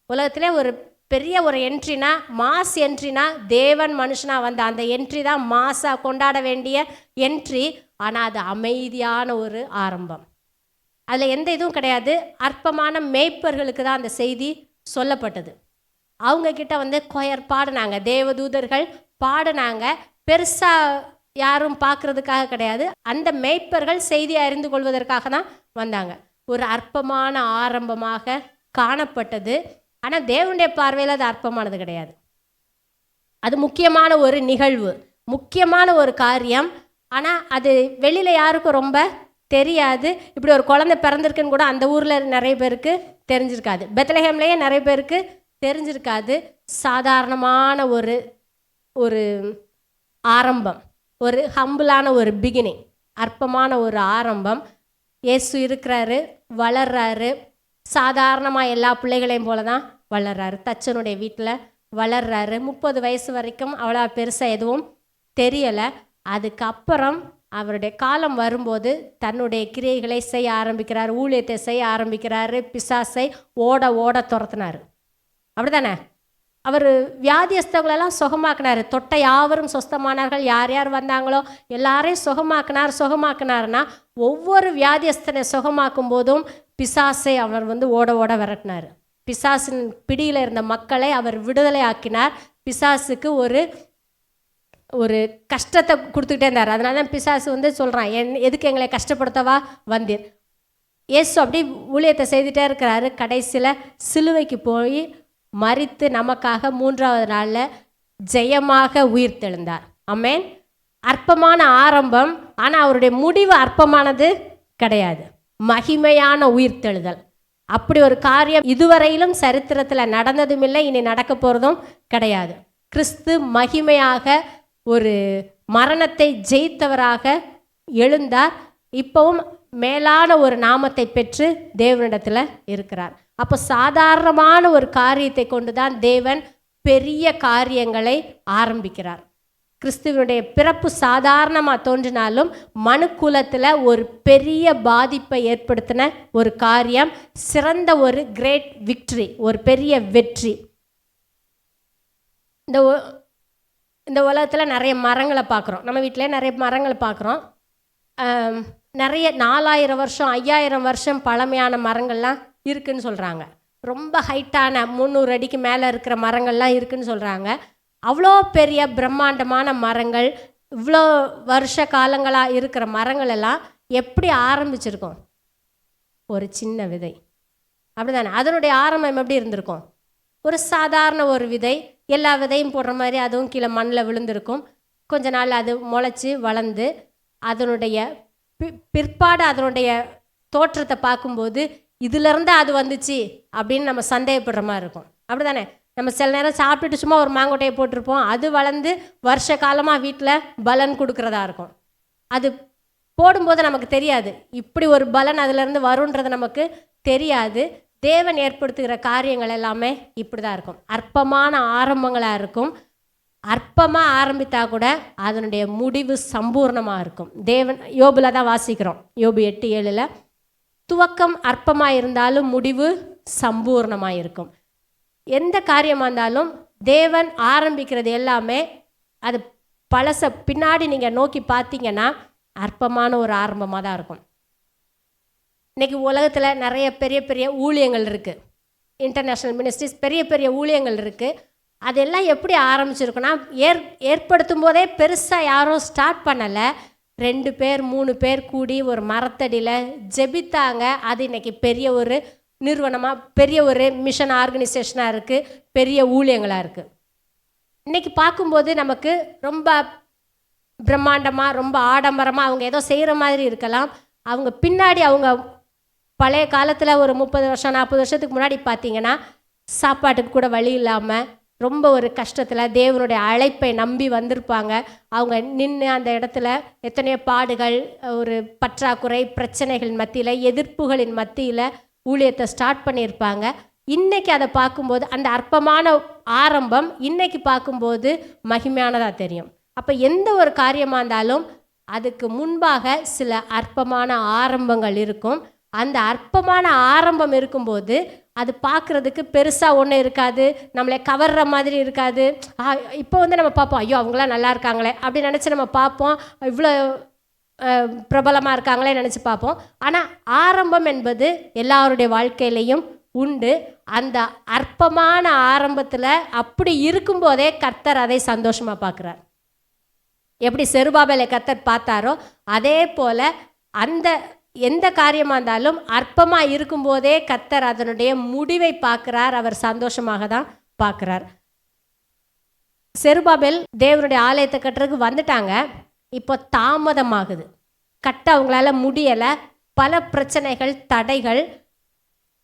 [SPEAKER 1] உலகத்திலே ஒரு பெரிய ஒரு என்ட்ரினா, மாஸ் என்ட்ரினா, தேவன் மனுஷனாக வந்த அந்த என்ட்ரி தான் மாஸாக கொண்டாட வேண்டிய என்ட்ரி. ஆனால் அது அமைதியான ஒரு ஆரம்பம். அதில் எந்த இதுவும் கிடையாது. அற்பமான மேய்ப்பர்களுக்கு தான் அந்த செய்தி சொல்லப்பட்டது. அவங்கக்கிட்ட கொயர் பாடினாங்க, தேவதூதர்கள் பாடினாங்க. பெருசாக யாரும் பார்க்குறதுக்காக கிடையாது, அந்த மேய்ப்பர்கள் செய்தியை அறிந்து கொள்வதற்காக தான் வந்தாங்க. ஒரு அற்பமான ஆரம்பமாக காணப்பட்டது. ஆனால் தேவனுடைய பார்வையில் அது அற்பமானது கிடையாது. அது முக்கியமான ஒரு நிகழ்வு, முக்கியமான ஒரு காரியம். ஆனால் அது வெளியில் யாருக்கும் ரொம்ப தெரியாது. இப்படி ஒரு குழந்தை பிறந்திருக்குன்னு கூட அந்த ஊரில் நிறைய பேருக்கு தெரிஞ்சிருக்காது. பெத்லஹேம்லேயே நிறைய பேருக்கு தெரிஞ்சிருக்காது. சாதாரணமான ஒரு ஒரு ஆரம்பம், ஒரு ஹம்பிளான ஒரு பிகினிங், அற்பமான ஒரு ஆரம்பம். இயேசு இருக்கிறாரு, வளர்றாரு, சாதாரணமாக எல்லா பிள்ளைகளையும் போல தான் வளர்றாரு. தச்சனுடைய வீட்டில் வளர்றாரு. 30 வயசு வரைக்கும் அவ்வளோ பெருசாக எதுவும் தெரியலை. அதுக்கப்புறம் அவருடைய காலம் வரும்போது தன்னுடைய கிரியைகளை செய்ய ஆரம்பிக்கிறார், ஊழியத்தை செய்ய ஆரம்பிக்கிறாரு. பிசாசை ஓட ஓட துரத்துனார். அப்படி தானே? அவர் வியாதியஸ்தங்களெல்லாம் சுகமாக்கினார். தொட்ட யாவரும் சொஸ்தமானார்கள். யார் யார் வந்தாங்களோ எல்லாரையும் சுகமாக்கினார்னா ஒவ்வொரு வியாதியஸ்தனை சுகமாக்கும் போதும் பிசாசை அவர் ஓட ஓட விரட்டினார். பிசாசின் பிடியில் இருந்த மக்களை அவர் விடுதலை ஆக்கினார். பிசாசுக்கு ஒரு கஷ்டத்தை கொடுத்துக்கிட்டே இருந்தார். அதனால தான் பிசாசு சொல்கிறான், எதுக்கு எங்களை கஷ்டப்படுத்தவா வந்தீர். இயேசு அப்படி ஊழியத்தை செய்துகிட்டே இருக்கிறாரு. கடைசியில் சிலுவைக்கு போய் மரித்து நமக்காக 3ஆவது நாளில் ஜெயமாக உயிர் தெழுந்தார். ஆமென். அற்பமான ஆரம்பம், ஆனால் அவருடைய முடிவு அற்பமானது கிடையாது. மகிமையான உயிர் தெழுதல். அப்படி ஒரு காரியம் இதுவரையிலும் சரித்திரத்தில் நடந்ததும் இல்லை, இனி நடக்க போகிறதும் கிடையாது. கிறிஸ்து மகிமையாக ஒரு மரணத்தை ஜெயித்தவராக எழுந்தார். இப்பவும் மேலான ஒரு நாமத்தை பெற்று தேவனிடத்தில் இருக்கிறார். அப்போ சாதாரணமான ஒரு காரியத்தை கொண்டு தான் தேவன் பெரிய காரியங்களை ஆரம்பிக்கிறார். கிறிஸ்துவனுடைய பிறப்பு சாதாரணமாக தோன்றினாலும் மனுக்குலத்தில் ஒரு பெரிய பாதிப்பை ஏற்படுத்தின ஒரு காரியம், சிறந்த ஒரு கிரேட் விக்ட்ரி, ஒரு பெரிய வெற்றி. இந்த உலகத்தில் நிறைய மரங்களை பார்க்குறோம். நம்ம வீட்டிலே நிறைய மரங்களை பார்க்குறோம். நிறைய 4000 வருஷம் 5000 வருஷம் பழமையான மரங்கள்லாம் இருக்குதுன்னு சொல்கிறாங்க. ரொம்ப ஹைட்டான 300 அடிக்கு மேலே இருக்கிற மரங்கள்லாம் இருக்குதுன்னு சொல்கிறாங்க. அவ்வளோ பெரிய பிரம்மாண்டமான மரங்கள், இவ்வளோ வருஷ காலங்களாக இருக்கிற மரங்கள் எல்லாம் எப்படி ஆரம்பிச்சிருக்கும்? ஒரு சின்ன விதை, அப்படி தானே? அதனுடைய ஆரம்பம் எப்படி இருந்திருக்கும்? ஒரு சாதாரண ஒரு விதை. எல்லா விதையும் போடுற மாதிரி அதுவும் கீழே மண்ணில் விழுந்திருக்கும். கொஞ்ச நாள் அது முளைச்சி வளர்ந்து அதனுடைய பிற்பாடு அதனுடைய தோற்றத்தை பார்க்கும்போது இதிலேருந்து அது வந்துச்சு அப்படின்னு நம்ம சந்தேகப்படுற மாதிரி இருக்கும். அப்படி தானே? நம்ம சில நேரம் சாப்பிட்டுட்டு சும்மா ஒரு மாங்கொட்டையை போட்டிருப்போம், அது வளர்ந்து வருஷ காலமாக வீட்டில் பலன் கொடுக்குறதா இருக்கும். அது போடும்போது நமக்கு தெரியாது, இப்படி ஒரு பலன் அதிலேருந்து வருன்றது நமக்கு தெரியாது. தேவன் ஏற்படுத்துகிற காரியங்கள் எல்லாமே இப்படி தான் இருக்கும். அற்பமான ஆரம்பங்களாக இருக்கும். அற்பமாக ஆரம்பித்தா கூட அதனுடைய முடிவு சம்பூர்ணமாக இருக்கும். தேவன் யோபுல தான் வாசிக்கிறோம். யோபு 8:7 துவக்கம் அற்பமாக இருந்தாலும் முடிவு சம்பூர்ணமாக இருக்கும். எந்த காரியமாக இருந்தாலும் தேவன் ஆரம்பிக்கிறது எல்லாமே அது பழச பின்னாடி நீங்கள் நோக்கி பார்த்தீங்கன்னா அற்பமான ஒரு ஆரம்பமாக தான் இருக்கும். இன்றைக்கி உலகத்தில் நிறைய பெரிய பெரிய ஊழியங்கள் இருக்குது. இன்டர்நேஷ்னல் மினிஸ்ட்ரிஸ், பெரிய பெரிய ஊழியங்கள் இருக்குது. அதெல்லாம் எப்படி ஆரம்பிச்சிருக்குன்னா ஏற்படுத்தும் போதே பெருசாக யாரும் ஸ்டார்ட் பண்ணலை. 2 பேர் 3 பேர் கூடி ஒரு மரத்தடியில் ஜெபித்தாங்க. அது இன்றைக்கி பெரிய ஒரு நிறுவனமாக, பெரிய ஒரு மிஷன் ஆர்கனைசேஷனாக இருக்குது, பெரிய ஊழியங்களாக இருக்குது. இன்றைக்கி பார்க்கும்போது நமக்கு ரொம்ப பிரம்மாண்டமாக, ரொம்ப ஆடம்பரமாக அவங்க ஏதோ செய்கிற மாதிரி இருக்கலாம். அவங்க பின்னாடி அவங்க பழைய காலத்தில் ஒரு 30 வருஷம் 40 வருஷத்துக்கு முன்னாடி பார்த்தீங்கன்னா சாப்பாட்டுக்கு கூட வழி இல்லாமல் ரொம்ப ஒரு கஷ்டத்தில் தேவனுடைய அழைப்பை நம்பி வந்திருப்பாங்க. அவங்க நின்று அந்த இடத்துல எத்தனையோ பாடுகள், ஒரு பற்றாக்குறை, பிரச்சனைகள் மத்தியில், எதிர்ப்புகளின் மத்தியில் ஊழியத்தை ஸ்டார்ட் பண்ணியிருப்பாங்க. இன்றைக்கி அதை பார்க்கும்போது அந்த அற்பமான ஆரம்பம் இன்றைக்கி பார்க்கும்போது மகிமையானதாக தெரியும். அப்போ எந்த ஒரு காரியமாக இருந்தாலும் அதுக்கு முன்பாக சில அற்பமான ஆரம்பங்கள் இருக்கும். அந்த அற்பமான ஆரம்பம் இருக்கும்போது அது பார்க்குறதுக்கு பெருசாக ஒன்றும் இருக்காது, நம்மளை கவர்ற மாதிரி இருக்காது. இப்போ நம்ம பார்ப்போம், ஐயோ அவங்களாம் நல்லா இருக்காங்களே அப்படின்னு நினச்சி நம்ம பார்ப்போம், இவ்வளோ பிரபலமாக இருக்காங்களே நினச்சி பார்ப்போம். ஆனால் ஆரம்பம் என்பது எல்லாருடைய வாழ்க்கையிலையும் உண்டு. அந்த அற்பமான ஆரம்பத்தில் அப்படி இருக்கும்போதே கர்த்தர் அதை சந்தோஷமாக பார்க்குறார். எப்படி செருபாபேலை கர்த்தர் பார்த்தாரோ அதே போல் அந்த எந்த காரியமாக இருந்தாலும் அற்பமாக இருக்கும்போதே கர்த்தர் அதனுடைய முடிவை பார்க்குறார். அவர் சந்தோஷமாக தான் பார்க்குறார். செருபாபேல் தேவனுடைய ஆலயத்தை கட்டுறதுக்கு வந்துட்டாங்க. இப்போ தாமதமாகுது, கட்ட அவங்களால முடியலை, பல பிரச்சனைகள், தடைகள்.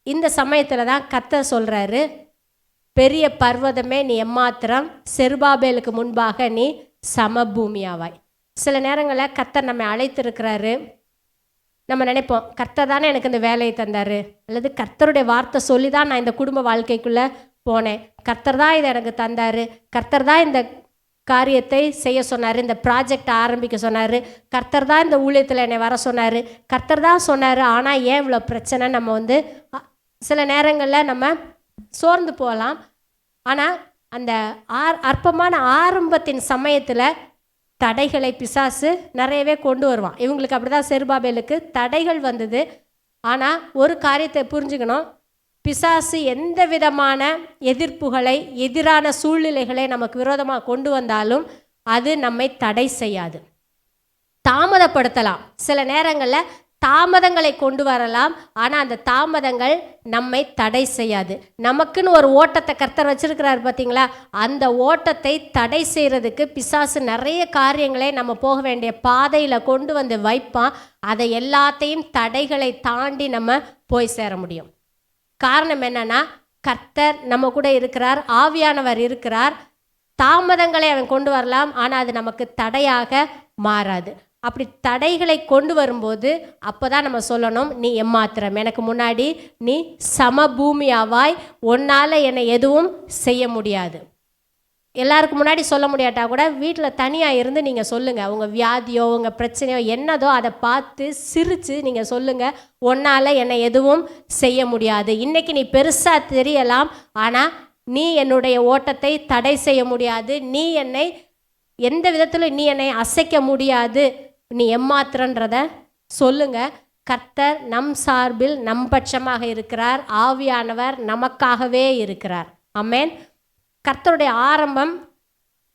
[SPEAKER 1] இந்த சமயத்தில் தான் கர்த்தர் சொல்கிறாரு, பெரிய பர்வதமே நீ எம்மாத்திரம், செருபாபேலுக்கு முன்பாக நீ சமபூமியாவாய். சில நேரங்களில் கர்த்தர் நம்மை அழைத்திருக்கிறாரு. நம்ம நினைப்போம், கர்த்தர் தானே எனக்கு இந்த வேலையை தந்தார், அல்லது கர்த்தருடைய வார்த்தை சொல்லி தான் நான் இந்த குடும்ப வாழ்க்கைக்குள்ளே போனேன், கர்த்தர் தான் இதை எனக்கு தந்தார், கர்த்தர் தான் இந்த காரியத்தை செய்ய சொன்னார், இந்த ப்ராஜெக்டை ஆரம்பிக்க சொன்னார், கர்த்தர் தான் இந்த ஊழியத்தில் என்னை வர சொன்னார், கர்த்தர் தான் சொன்னார். ஆனால் ஏன் இவ்வளோ பிரச்சனை? நம்ம சில நேரங்களில் நம்ம சோர்ந்து போகலாம். ஆனால் அந்த அற்பமான ஆரம்பத்தின் சமயத்தில் தடைகளை பிசாசு நிறையவே கொண்டு வருவான். இவங்களுக்கு அப்படி தான் செருபாபேலுக்கு தடைகள் வந்தது. ஆனால் ஒரு காரியத்தை புரிஞ்சுக்கணும், பிசாசு எந்த விதமான எதிர்ப்புகளை, எதிரான சூழ்நிலைகளை நமக்கு விரோதமாக கொண்டு வந்தாலும் அது நம்மை தடை செய்யாது. தாமதப்படுத்தலாம், சில நேரங்களில் தாமதங்களை கொண்டு வரலாம். ஆனால் அந்த தாமதங்கள் நம்மை தடை செய்யாது. நமக்குன்னு ஒரு ஓட்டத்தை கர்த்தர் வச்சிருக்கிறார் பார்த்தீங்களா, அந்த ஓட்டத்தை தடை செய்கிறதுக்கு பிசாசு நிறைய காரியங்களை நம்ம போக வேண்டிய பாதையில் கொண்டு வந்து வைப்பான். அதை எல்லாத்தையும் தடைகளை தாண்டி நம்ம போய் சேர முடியும். காரணம் என்னன்னா, கர்த்தர் நம்ம கூட இருக்கிறார், ஆவியானவர் இருக்கிறார். தாமதங்களை அவன் கொண்டு வரலாம், ஆனால் அது நமக்கு தடையாக மாறாது. அப்படி தடைகளை கொண்டு வரும்போது அப்போ தான் நம்ம சொல்லணும், நீ எம்மாத்திரம், எனக்கு முன்னாடி நீ சமபூமியாவாய், உன்னால் என்னை எதுவும் செய்ய முடியாது. எல்லாருக்கும் முன்னாடி சொல்ல முடியாட்டா கூட வீட்டில் தனியாக இருந்து நீங்கள் சொல்லுங்கள், உங்கள் வியாதியோ உங்கள் பிரச்சனையோ என்னதோ அதை பார்த்து சிரித்து நீங்கள் சொல்லுங்கள், உன்னால் என்னை எதுவும் செய்ய முடியாது. இன்றைக்கி நீ பெருசாக தெரியலாம், ஆனால் நீ என்னுடைய ஓட்டத்தை தடை செய்ய முடியாது, நீ என்னை எந்த விதத்திலும் நீ என்னை அசைக்க முடியாது, நீ எம்மாத்திரன்றத சொல்லுங்கள். கர்த்தர் நம் சார்பில் நம் பட்சமாக இருக்கிறார், ஆவியானவர் நமக்காகவே இருக்கிறார். ஆமென். கர்த்தருடைய ஆரம்பம்,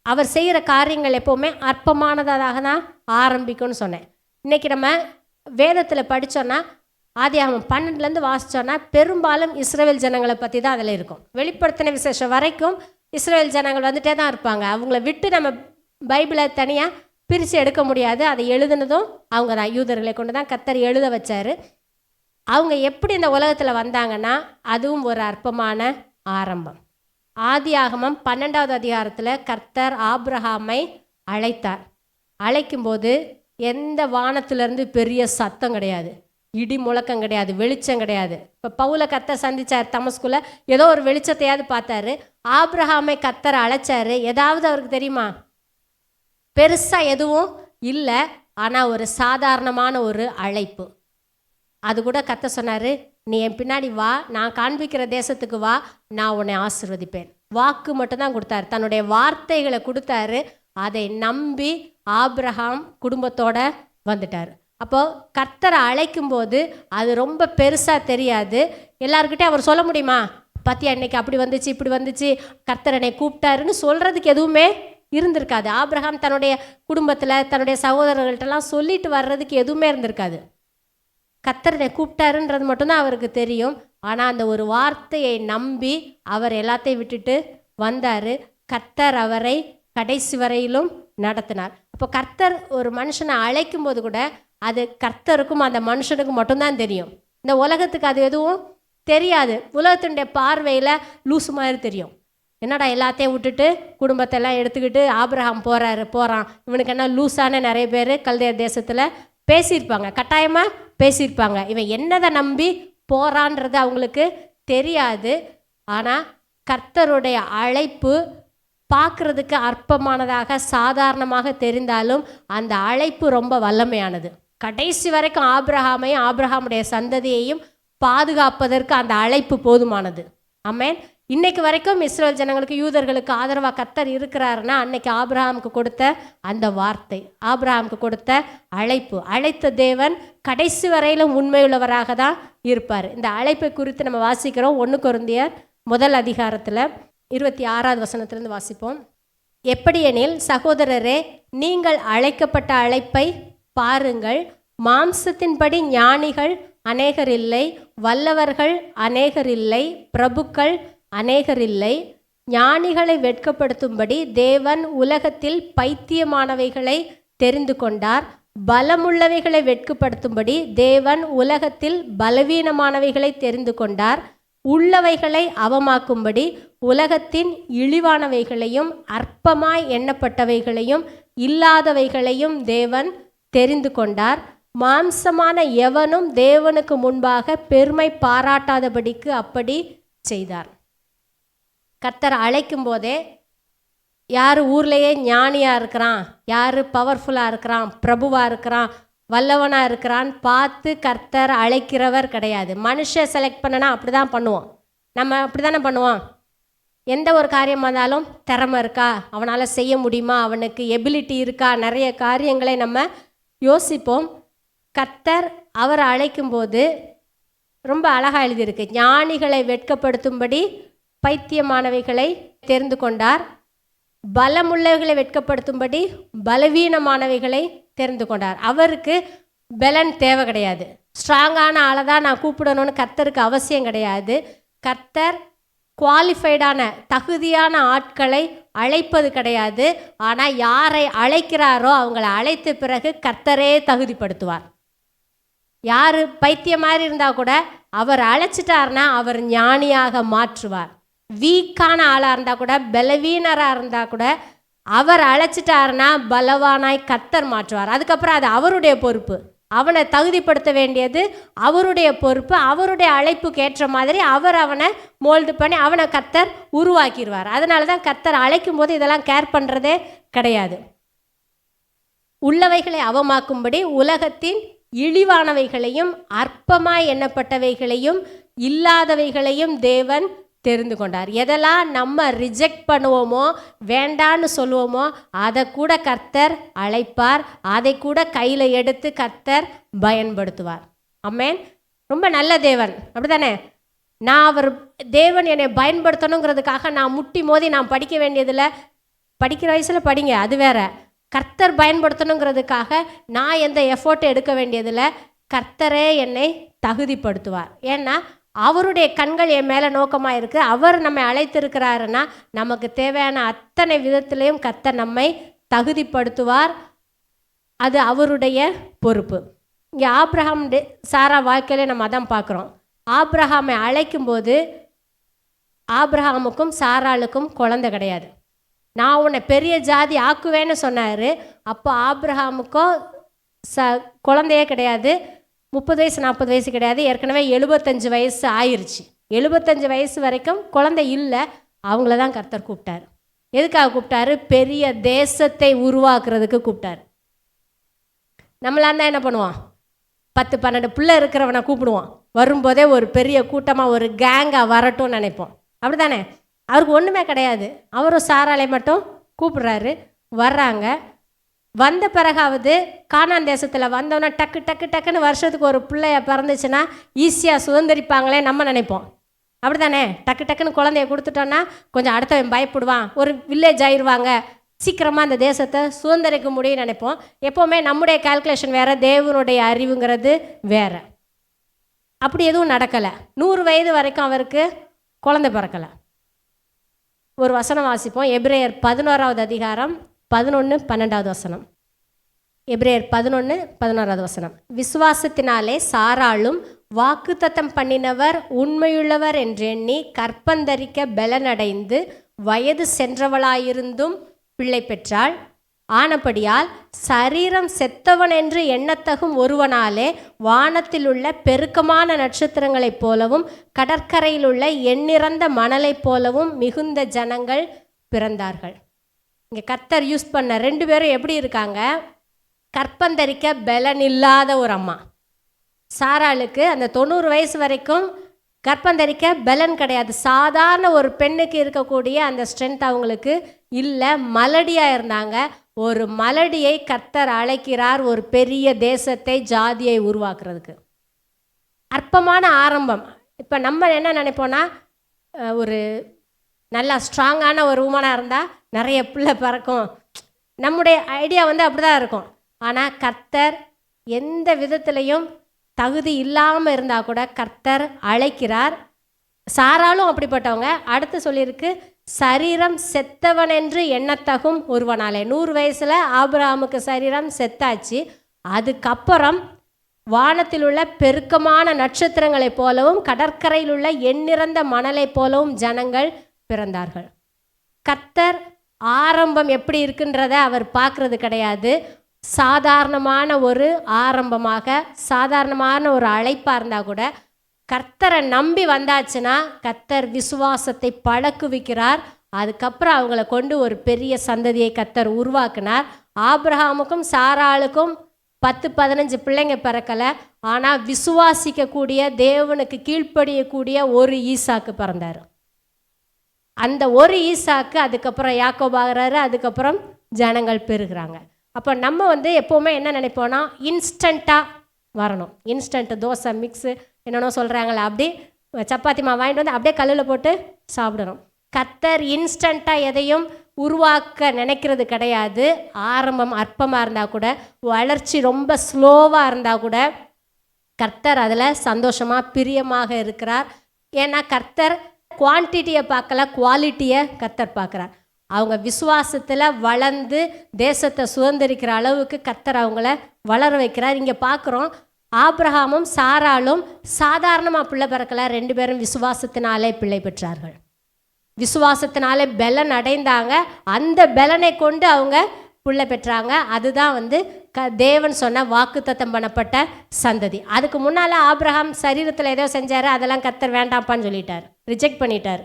[SPEAKER 1] அவர் செய்கிற காரியங்கள் எப்போவுமே அற்பமானதாக தான் ஆரம்பிக்கும்னு சொன்னேன். இன்றைக்கி நம்ம வேதத்தில் படித்தோன்னா, ஆதியாகமம் 12 வாசித்தோன்னா பெரும்பாலும் இஸ்ரவேல் ஜனங்களை பற்றி தான் அதில் இருக்கும். வெளிப்படுத்தின விசேஷம் வரைக்கும் இஸ்ரவேல் ஜனங்கள் வந்துட்டே தான் இருப்பாங்க. அவங்கள விட்டு நம்ம பைபிளை தனியாக பிரித்து எடுக்க முடியாது. அதை எழுதுனதும் அவங்க தான், யூதர்களை கொண்டு தான் கர்த்தர் எழுத வச்சார். அவங்க எப்படி இந்த உலகத்தில் வந்தாங்கன்னா, அதுவும் ஒரு அற்பமான ஆரம்பம். ஆதியாகமம் 12வது அதிகாரத்தில் கர்த்தர் ஆபிரகாமை அழைத்தார். அழைக்கும்போது எந்த வானத்திலேருந்து பெரிய சத்தம் கிடையாது, இடி முழக்கம் கிடையாது, வெளிச்சம் கிடையாது. இப்போ பவுலை கர்த்தர் சந்தித்தார் தமஸ்குல, ஏதோ ஒரு வெளிச்சத்தையாவது பார்த்தாரு. ஆபிரகாமை கர்த்தர் அழைச்சார். ஏதாவது அவருக்கு தெரியுமா? பெருசாக எதுவும் இல்லை. ஆனால் ஒரு சாதாரணமான ஒரு அழைப்பு. அது கூட கர்த்தர் சொன்னார், நீ என் பின்னாடி வா, நான் காண்பிக்கிற தேசத்துக்கு வா, நான் உன்னை ஆசீர்வதிப்பேன். வாக்கு மட்டும்தான் கொடுத்தாரு, தன்னுடைய வார்த்தைகளை கொடுத்தாரு. அதை நம்பி ஆபிரகாம் குடும்பத்தோட வந்துட்டார். அப்போது கர்த்தரை அழைக்கும்போது அது ரொம்ப பெருசாக தெரியாது. எல்லாருக்கிட்டே அவர் சொல்ல முடியுமா, பார்த்தியா இன்னைக்கு அப்படி வந்துச்சு இப்படி வந்துச்சு, கர்த்தர் என்னை கூப்பிட்டாருன்னு சொல்கிறதுக்கு எதுவுமே இருந்திருக்காது. ஆபிரகாம் தன்னுடைய குடும்பத்தில் தன்னுடைய சகோதரர்கள்ட்டெல்லாம் சொல்லிட்டு வர்றதுக்கு எதுவுமே இருந்திருக்காது. கர்த்தரை கூப்பிட்டாருன்றது மட்டும்தான் அவருக்கு தெரியும். ஆனால் அந்த ஒரு வார்த்தையை நம்பி அவர் எல்லாத்தையும் விட்டுட்டு வந்தார். கர்த்தர் அவரை கடைசி வரையிலும் நடத்தினார். அப்போ கர்த்தர் ஒரு மனுஷனை அழைக்கும் போது கூட அது கர்த்தருக்கும் அந்த மனுஷனுக்கும் மட்டும்தான் தெரியும். இந்த உலகத்துக்கு அது எதுவும் தெரியாது. உலகத்தினுடைய பார்வையில் லூசு மாதிரி தெரியும். என்னடா எல்லாத்தையும் விட்டுட்டு குடும்பத்தெல்லாம் எடுத்துக்கிட்டு ஆபிரகாம் போகிறான், இவனுக்கு என்ன லூஸான நிறைய பேர் கல்தேர் தேசத்தில் பேசியிருப்பாங்க, கட்டாயமாக பேசியிருப்பாங்க. இவன் என்னதை நம்பி போகிறான்றது அவங்களுக்கு தெரியாது. ஆனால் கர்த்தருடைய அழைப்பு பார்க்குறதுக்கு அற்பமானதாக சாதாரணமாக தெரிந்தாலும் அந்த அழைப்பு ரொம்ப வல்லமையானது. கடைசி வரைக்கும் ஆபிரகாமையும் ஆபிரகாமுடைய சந்ததியையும் பாதுகாப்பதற்கு அந்த அழைப்பு போதுமானது. ஆமென். இன்னைக்கு வரைக்கும் இஸ்ரவேல் ஜனங்களுக்கு, யூதர்களுக்கு ஆதரவாக கர்த்தர் இருக்கிறாருன்னா அன்னைக்கு ஆபிரகாமுக்கு கொடுத்த அந்த வார்த்தை, ஆபிரகாமுக்கு கொடுத்த அழைப்பு, அழைத்த தேவன் கடைசி வரையிலும் உண்மையுள்ளவராக தான் இருப்பார். இந்த அழைப்பை குறித்து நம்ம வாசிக்கிறோம் 1 கொரிந்தியர் 1 அதிகாரத்தில் 26வது வசனத்திலிருந்து வாசிப்போம். எப்படியெனில் சகோதரரே, நீங்கள் அழைக்கப்பட்ட அழைப்பை பாருங்கள். மாம்சத்தின்படி ஞானிகள் அநேகர் இல்லை, வல்லவர்கள் அநேகர் இல்லை, பிரபுக்கள் அநேகர் இல்லை. ஞானிகளை வெட்கப்படுத்தும்படி தேவன் உலகத்தில் பைத்தியமானவைகளை தெரிந்து கொண்டார். பலமுள்ளவைகளை வெட்கப்படுத்தும்படி தேவன் உலகத்தில் பலவீனமானவைகளை தெரிந்து கொண்டார். உள்ளவைகளை அவமாக்கும்படி உலகத்தின் இழிவானவைகளையும் அற்பமாய் எண்ணப்பட்டவைகளையும் இல்லாதவைகளையும் தேவன் தெரிந்து கொண்டார். மாம்சமான எவனும் தேவனுக்கு முன்பாக பெருமை பாராட்டாதபடிக்கு அப்படி செய்தார். கர்த்தர் அழைக்கும் போதே யார் ஊர்லேயே ஞானியாக இருக்கிறான், யார் பவர்ஃபுல்லாக இருக்கிறான், பிரபுவாக இருக்கிறான், வல்லவனாக இருக்கிறான்னு பார்த்து கர்த்தர் அழைக்கிறவர் கிடையாது. மனுஷன் செலக்ட் பண்ணனா அப்படி தான் பண்ணுவோம். நம்ம அப்படி தானே பண்ணுவோம். எந்த ஒரு காரியம் வந்தாலும் திறமை இருக்கா, அவனால் செய்ய முடியுமா, அவனுக்கு எபிலிட்டி இருக்கா, நிறைய காரியங்களை நம்ம யோசிப்போம். கர்த்தர் அவர் அழைக்கும்போது ரொம்ப அழகாக எழுதியிருக்கு, ஞானிகளை வெட்கப்படுத்தும்படி பைத்தியமானவைகளை தெரிந்து கொண்டார், பலமுள்ளவைகளை வெட்கப்படுத்தும்படி பலவீனமானவைகளை தெரிந்து கொண்டார். அவருக்கு பலன் தேவை கிடையாது, ஸ்ட்ராங்கான ஆளை தான் நான் கூப்பிடணும்னு கர்த்தருக்கு அவசியம் கிடையாது. கர்த்தர் குவாலிஃபைடான தகுதியான ஆட்களை அழைப்பது கிடையாது. ஆனால் யாரை அழைக்கிறாரோ அவங்கள அழைத்த பிறகு கர்த்தரே தகுதிப்படுத்துவார். யார் பைத்தியம் மாதிரி இருந்தால் கூட அவர் அழைச்சிட்டார்னா அவர் ஞானியாக மாற்றுவார். வீக்கான ஆளாக இருந்தால் கூட, பலவீனராக இருந்தால் கூட அவர் அழைச்சிட்டாருன்னா பலவானாய் கர்த்தர் மாற்றுவார். அதுக்கப்புறம் அது அவருடைய பொறுப்பு. அவனை தகுதிப்படுத்த வேண்டியது அவருடைய பொறுப்பு. அவருடைய அழைப்புக்கு ஏற்ற மாதிரி அவர் அவனை மோல்டு பண்ணி அவனை கர்த்தர் உருவாக்கிடுவார். அதனால தான் கர்த்தர் அழைக்கும் போது இதெல்லாம் கேர் பண்ணுறதே கிடையாது. உள்ளவைகளை அவமாக்கும்படி உலகத்தின் இழிவானவைகளையும் அற்பமாய் எண்ணப்பட்டவைகளையும் இல்லாதவைகளையும் தேவன் தெரிந்து கொண்டார். எதெல்லாம் நம்ம ரிஜெக்ட் பண்ணுவோமோ, வேண்டான்னு சொல்லுவோமோ, அதை கூட கர்த்தர் அழைப்பார். அதை கூட கையில் எடுத்து கர்த்தர் பயன்படுத்துவார். ஆமென். ரொம்ப நல்ல தேவன், அப்படி தானே? நான் அவர் தேவன் என்னை பயன்படுத்தணுங்கிறதுக்காக நான் முட்டி மோதி நான் படிக்க வேண்டியதில்லை. படிக்கிற வயசில் படிங்க, அது வேற. கர்த்தர் பயன்படுத்தணுங்கிறதுக்காக நான் எந்த எஃபோர்ட் எடுக்க வேண்டியதில்லை. கர்த்தரே என்னை தகுதிப்படுத்துவார். ஏன்னா அவருடைய கண்கள் என் மேலே நோக்கமாக இருக்குது. அவர் நம்மை அழைத்திருக்கிறாருன்னா நமக்கு தேவையான அத்தனை விதத்திலையும் கர்த்தர் நம்மை தகுதிப்படுத்துவார். அது அவருடைய பொறுப்பு. இங்கே ஆபிரகாம் சாரா வாழ்க்கையிலே நம்ம அதான் பார்க்குறோம். ஆபிரகாமை அழைக்கும்போது ஆபிரகாமுக்கும் சாராளுக்கும் குழந்தை கிடையாது. நான் உன்னை பெரிய ஜாதி ஆக்குவேன்னு சொன்னார். அப்போ ஆபிரகாமுக்கும் குழந்தையே கிடையாது. 30 வயசு 40 வயசு கிடையாது, ஏற்கனவே 75 வயசு ஆயிடுச்சு. 75 வயசு வரைக்கும் குழந்தை இல்லை. அவங்கள தான் கர்த்தர் கூப்பிட்டார். எதுக்காக கூப்பிட்டாரு? பெரிய தேசத்தை உருவாக்குறதுக்கு கூப்பிட்டார். நம்மளா இருந்தால் என்ன பண்ணுவோம்? 10-12 பிள்ளை இருக்கிறவனை கூப்பிடுவோம். வரும்போதே ஒரு பெரிய கூட்டமாக ஒரு கேங்காக வரட்டும்னு நினைப்போம், அப்படி தானே? அவருக்கு ஒன்றுமே கிடையாது. அவரும் சாராளை மட்டும் கூப்பிடுறாரு. வர்றாங்க. வந்த பிறகாவது கானான் தேசத்தில் வந்தோன்னா டக்கு டக்கு டக்குன்னு வருஷத்துக்கு ஒரு பிள்ளைய பிறந்துச்சுன்னா ஈஸியாக சுதந்திரிப்பாங்களே நம்ம நினைப்போம், அப்படி தானே? டக்கு டக்குன்னு குழந்தைய கொடுத்துட்டோன்னா கொஞ்சம் அடுத்தவன் பயப்படுவான், ஒரு வில்லேஜ் ஆயிடுவாங்க, சீக்கிரமாக அந்த தேசத்தை சுதந்திரிக்க முடியும்னு நினைப்போம். எப்போவுமே நம்முடைய கால்குலேஷன் வேறு, தேவனுடைய அறிவுங்கிறது வேறு. அப்படி எதுவும் நடக்கலை. 100 வயது வரைக்கும் அவருக்கு குழந்தை பிறக்கலை. ஒரு வசனம் வாசிப்போம். எபிரேயர் 11வது அதிகாரம் 11-12 வசனம். எபிரேயர் 11-11 வசனம். விசுவாசத்தினாலே சாராளும் வாக்குத்தத்தம் பண்ணினவர் உண்மையுள்ளவர் என்றெண்ணி கற்பந்தரிக்க பலனடைந்து வயது சென்றவளாயிருந்தும் பிள்ளை பெற்றாள். ஆனபடியால் சரீரம் செத்தவன் என்று எண்ணத்தகும் ஒருவனாலே வானத்தில் உள்ள பெருக்கமான நட்சத்திரங்களைப் போலவும் கடற்கரையில் உள்ள எண்ணிறந்த மணலைப் போலவும் மிகுந்த ஜனங்கள் பிறந்தார்கள். இங்கே கர்த்தர் யூஸ் பண்ண 2 பேரும் எப்படி இருக்காங்க? கற்பந்தரிக்க பலன் இல்லாத ஒரு அம்மா. சாராளுக்கு அந்த 90 வயசு வரைக்கும் கற்பந்தரிக்க பலன் கிடையாது. சாதாரண ஒரு பெண்ணுக்கு இருக்கக்கூடிய அந்த ஸ்ட்ரென்த் அவங்களுக்கு இல்லை. மலடியாக இருந்தாங்க. ஒரு மலடியை கர்த்தர் அழைக்கிறார் ஒரு பெரிய தேசத்தை, ஜாதியை உருவாக்குறதுக்கு. அற்பமான ஆரம்பம். இப்போ நம்ம என்ன நினைப்போன்னா, ஒரு நல்லா ஸ்ட்ராங்கான ஒரு உமனாக இருந்தால் நிறைய பிள்ளை பிறக்கும். நம்முடைய ஐடியா அப்படி தான் இருக்கும். ஆனால் கர்த்தர் எந்த விதத்துலையும் தகுதி இல்லாமல் இருந்தால் கூட கர்த்தர் அழைக்கிறார். சாராலும் அப்படிப்பட்டவங்க. அடுத்து சொல்லியிருக்கு, சரீரம் செத்தவன் என்று எண்ணத்தகும் ஒருவனாலே. 100 வயசில் ஆபிரகாமுக்கு சரீரம் செத்தாச்சு. அதுக்கப்புறம் வானத்தில் உள்ள பெருக்கமான நட்சத்திரங்களைப் போலவும் கடற்கரையில் உள்ள எண்ணிறந்த மணலைப் போலவும் ஜனங்கள் பிறந்தார்கள். கர்த்தர் ஆரம்பம் எப்படி இருக்குன்றத அவர் பார்க்கறது கிடையாது. சாதாரணமான ஒரு ஆரம்பமாக, சாதாரணமான ஒரு அழைப்பாக இருந்தால் கூட கர்த்தரை நம்பி வந்தாச்சுன்னா கர்த்தர் விசுவாசத்தை பழக்குவிக்கிறார். அதுக்கப்புறம் அவங்கள கொண்டு ஒரு பெரிய சந்ததியை கர்த்தர் உருவாக்கினார். ஆபிரகாமுக்கும் சாராளுக்கும் 10-15 பிள்ளைங்க பிறக்கலை. ஆனால் விசுவாசிக்கக்கூடிய, தேவனுக்கு கீழ்ப்படியக்கூடிய ஒரு ஈசாக்கு பிறந்தார். அந்த ஒரு ஈசாக்கு அதுக்கப்புறம் யாக்கோபாகிறாரு, அதுக்கப்புறம் ஜனங்கள் பெறுகிறாங்க. அப்போ நம்ம எப்போவுமே என்ன நினைப்போன்னா, இன்ஸ்டண்ட்டாக வரணும். இன்ஸ்டன்ட் தோசை மிக்ஸு என்னென்னோ சொல்கிறாங்களே, அப்படி சப்பாத்தி மாவு வாங்கிட்டு வந்து அப்படியே கல்லில் போட்டு சாப்பிடணும். கர்த்தர் இன்ஸ்டண்ட்டாக எதையும் உருவாக்க நினைக்கிறது கிடையாது. ஆரம்பம் அற்பமாக இருந்தால் கூட, வளர்ச்சி ரொம்ப ஸ்லோவாக இருந்தால் கூட கர்த்தர் அதில் சந்தோஷமாக பிரியமாக இருக்கிறார். ஏன்னா கர்த்தர் குவான்டிட்டியை பார்க்கல, குவாலிட்டியை கர்த்தர் பார்க்குறார். அவங்க விசுவாசத்தில் வளர்ந்து தேசத்தை சுதந்திரிக்கிற அளவுக்கு கர்த்தர் அவங்கள வளர வைக்கிறார். இங்கே பார்க்குறோம், ஆபிரகாமும் சாராளும் சாதாரணமாக பிள்ளை பிறக்கல, 2 பேரும் விசுவாசத்தினாலே பிள்ளை பெற்றார்கள். விசுவாசத்தினாலே பலன் அடைந்தாங்க. அந்த பலனை கொண்டு அவங்க பிள்ளை பெற்றாங்க. அதுதான் தேவன் சொன்ன வாக்குத்தத்தம் பண்ணப்பட்ட சந்ததி. அதுக்கு முன்னால் ஆபிரகாம் சரீரத்தில் ஏதோ செஞ்சார், அதெல்லாம் கர்த்தர் வேண்டாம்ப்பான்னு சொல்லிட்டார், ரிஜெக்ட் பண்ணிட்டார்.